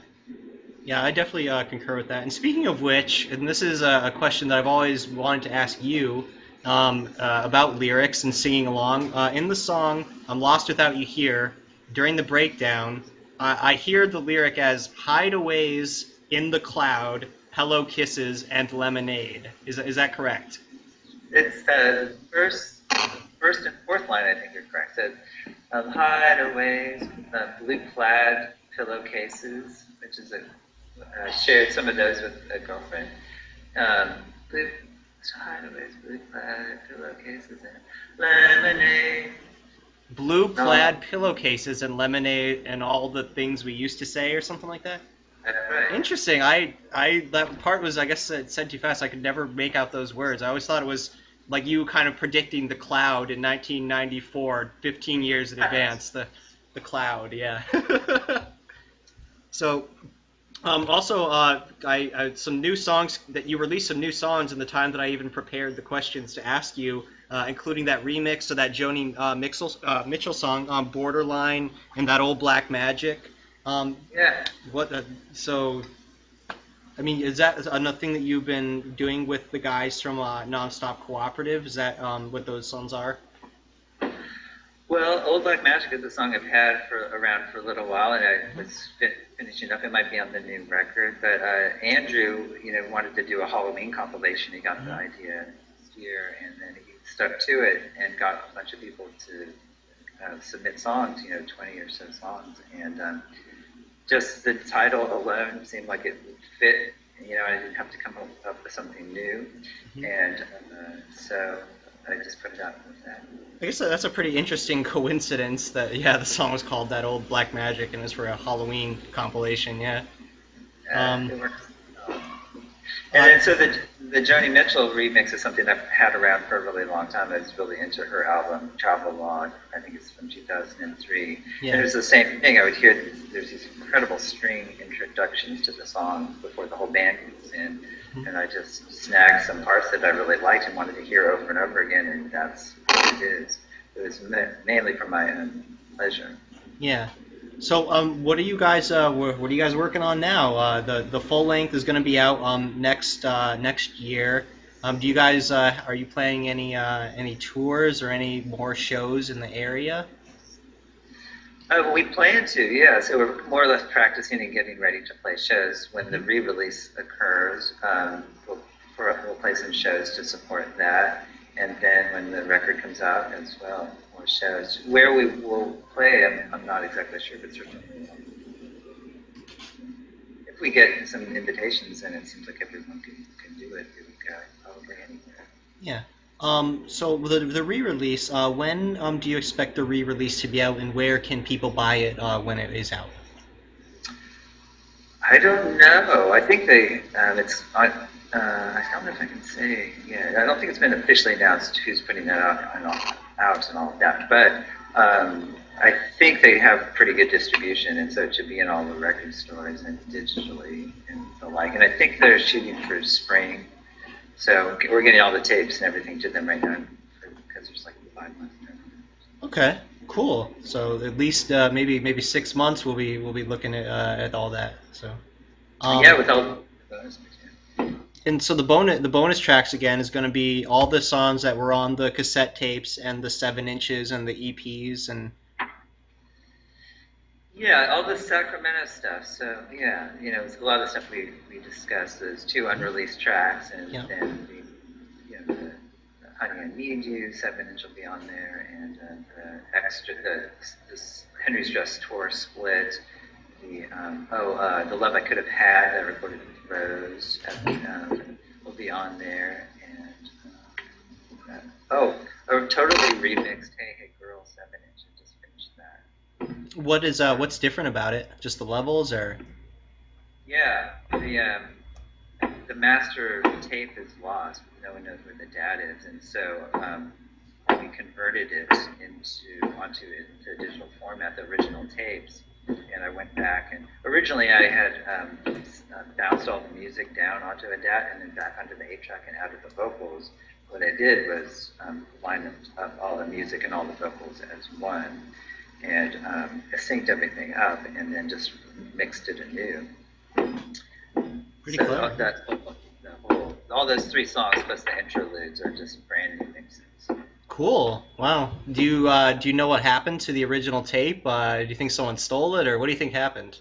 Yeah, I definitely concur with that. And speaking of which, and this is a question that I've always wanted to ask you about lyrics and singing along. In the song "I'm Lost Without You Here," during the breakdown, I hear the lyric as "hideaways in the cloud, hello kisses, and lemonade." Is that correct? It's the first and fourth line, I think you're correct. It says, hideaways, blue plaid pillowcases, which is shared some of those with a girlfriend. Blue hideaways, blue plaid pillowcases, and lemonade. Blue No, plaid pillowcases and lemonade and all the things we used to say, or something like that. that's right. Interesting. I that part was, I guess, it said too fast. I could never make out those words. I always thought it was like you kind of predicting the cloud in 1994, 15 years in advance. The cloud, yeah. So, also, I some new songs that you released some new songs in the time that I even prepared the questions to ask you, including that remix of that Joni Mitchell song, "Borderline," and that old Black Magic. Um, Yeah. what? So, I mean, is that another thing that you've been doing with the guys from Nonstop Cooperative? Is that what those songs are? Well, Old Black Magic is a song I've had around for a little while, and I was finishing up. It might be on the new record, but Andrew, wanted to do a Halloween compilation. He got the idea this year, and then he stuck to it and got a bunch of people to submit songs, 20 or so songs, and just the title alone seemed like it would fit. I didn't have to come up with something new, and so I just put it out with that. I guess that's a pretty interesting coincidence that, yeah, the song was called That Old Black Magic and is for a Halloween compilation, yeah. It works. And then so the Joni Mitchell remix is something I've had around for a really long time. I was really into her album Travel Log. I think it's from 2003. Yeah. And it was the same thing. I would hear there's these incredible string introductions to the song before the whole band comes in, and I just snagged some parts that I really liked and wanted to hear over and over again, and that's what it is. It was mainly for my own pleasure. Yeah. So, what are you guys working on now? The full length is going to be out next year. Do you guys are you playing any tours or any more shows in the area? We plan to, yeah. So we're more or less practicing and getting ready to play shows. When the re-release occurs, we'll play some shows to support that. And then when the record comes out as well, more shows. Where we will play, I'm not exactly sure, but certainly if we get some invitations, and it seems like everyone can do it, we would go probably anywhere. Yeah. So the re-release, when do you expect the re-release to be out, and where can people buy it when it is out? I don't know. I think it's on. I don't know if I can say. Yeah, I don't think it's been officially announced who's putting that out and all of that. But I think they have pretty good distribution, and so it should be in all the record stores and digitally and the like. And I think they're shooting for spring. So we're getting all the tapes and everything to them right now because there's like 5 months. Okay, cool. So at least maybe 6 months we'll be looking at all that. So Yeah, with all those. And so the bonus tracks again is going to be all the songs that were on the cassette tapes and the 7 inches and the EPs and Yeah, all the Sacramento stuff. So yeah, it's a lot of the stuff we discussed. Those two unreleased tracks, and yeah. then the Honey I Need You 7 inch will be on there, and the extra this Henry's Dress tour split. The Love I Could Have Had that I recorded with Rose will be on there, and a totally remixed Hey Hey Girl 7 inch. I just finished that. What's different about it? Just the levels or? Yeah, the master tape is lost. No one knows where the DAT is, and so we converted it onto digital format, the original tapes. And I went back, and originally I had bounced all the music down onto a DAT and then back onto the 8-track and added the vocals. What I did was line up all the music and all the vocals as one, and synced everything up, and then just mixed it anew. Pretty So clever. that's all those 3 songs plus the interludes are just brand new mixes. Cool. Wow. Do you know what happened to the original tape? Do you think someone stole it, or what do you think happened?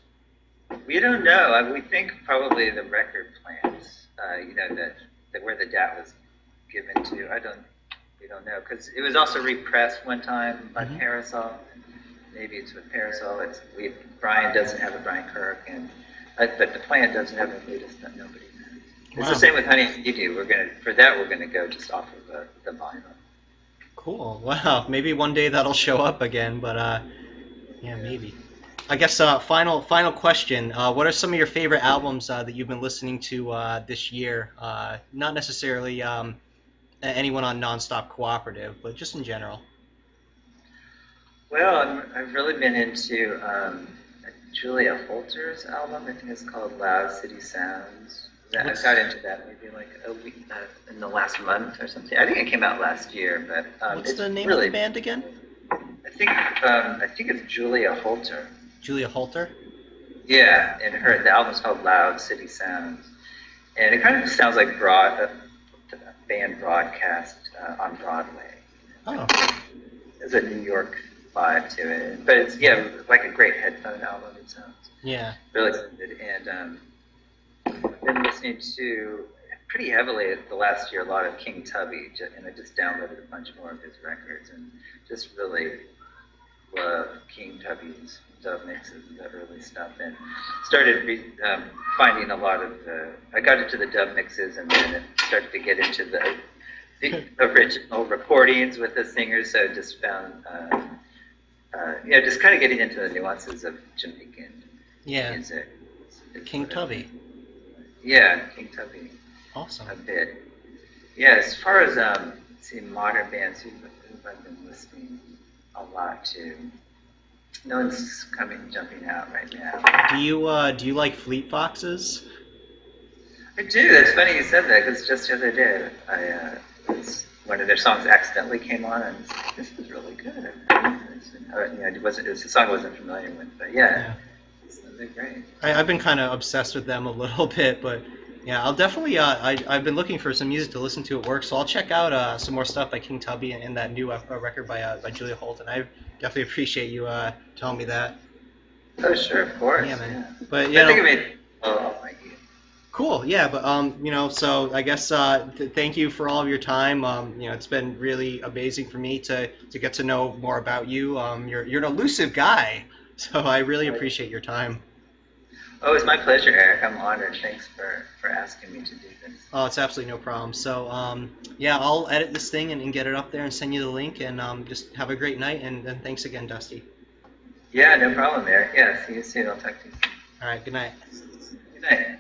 We don't know. We think probably the record plants. That where the DAT was given to. We don't know, because it was also repressed one time by Parasol. Maybe it's with Parasol. Brian doesn't have a Brian Kirk, but the plant doesn't have a latest that nobody knows. It's the same with Honey You Do. We're gonna go just off of the vinyl. Cool. Wow. Maybe one day that'll show up again, but yeah, maybe. I guess final question. What are some of your favorite albums that you've been listening to this year? Not necessarily anyone on Nonstop Cooperative, but just in general. Well, I've really been into Julia Holter's album. I think it's called Loud City Sounds. I got into that maybe like a week in the last month or something. I think it came out last year, but What's it's the name really, of the band again? I think it's Julia Holter. Julia Holter? Yeah, and the album's called Loud City Sounds, and it kind of sounds like a band broadcast on Broadway. Oh. There's a New York vibe to it, but it's like a great headphone album. It sounds really good, and I've been listening to pretty heavily the last year a lot of King Tubby, and I just downloaded a bunch more of his records, and just really love King Tubby's dub mixes and the early stuff, and started finding a lot of I got into the dub mixes, and then it started to get into the original recordings with the singers, so just found just kind of getting into the nuances of Jamaican music. King Tubby. Yeah, King Tubby. Awesome. A bit. Yeah, as far as modern bands who I've been listening a lot to. No one's jumping out right now. Do you like Fleet Foxes? I do. That's funny you said that, because just the other day, one of their songs accidentally came on, and this is really good. The song I wasn't familiar with, but yeah. They're great. I've been kind of obsessed with them a little bit, but yeah, I'll definitely. I've been looking for some music to listen to at work, so I'll check out some more stuff by King Tubby and that new record by Julia Holt, and I definitely appreciate you telling me that. Oh sure, of course. Yeah, man. Yeah. But I think I made. Oh my God. Cool. Yeah, but so I guess thank you for all of your time. It's been really amazing for me to get to know more about you. You're an elusive guy, so I really appreciate your time. Oh, it's my pleasure, Eric. I'm honored. Thanks for asking me to do this. Oh, it's absolutely no problem. So, I'll edit this thing and get it up there and send you the link, and just have a great night, and thanks again, Dusty. Yeah, no problem, Eric. Yeah, see you soon. I'll talk to you soon. All right, good night. Good night.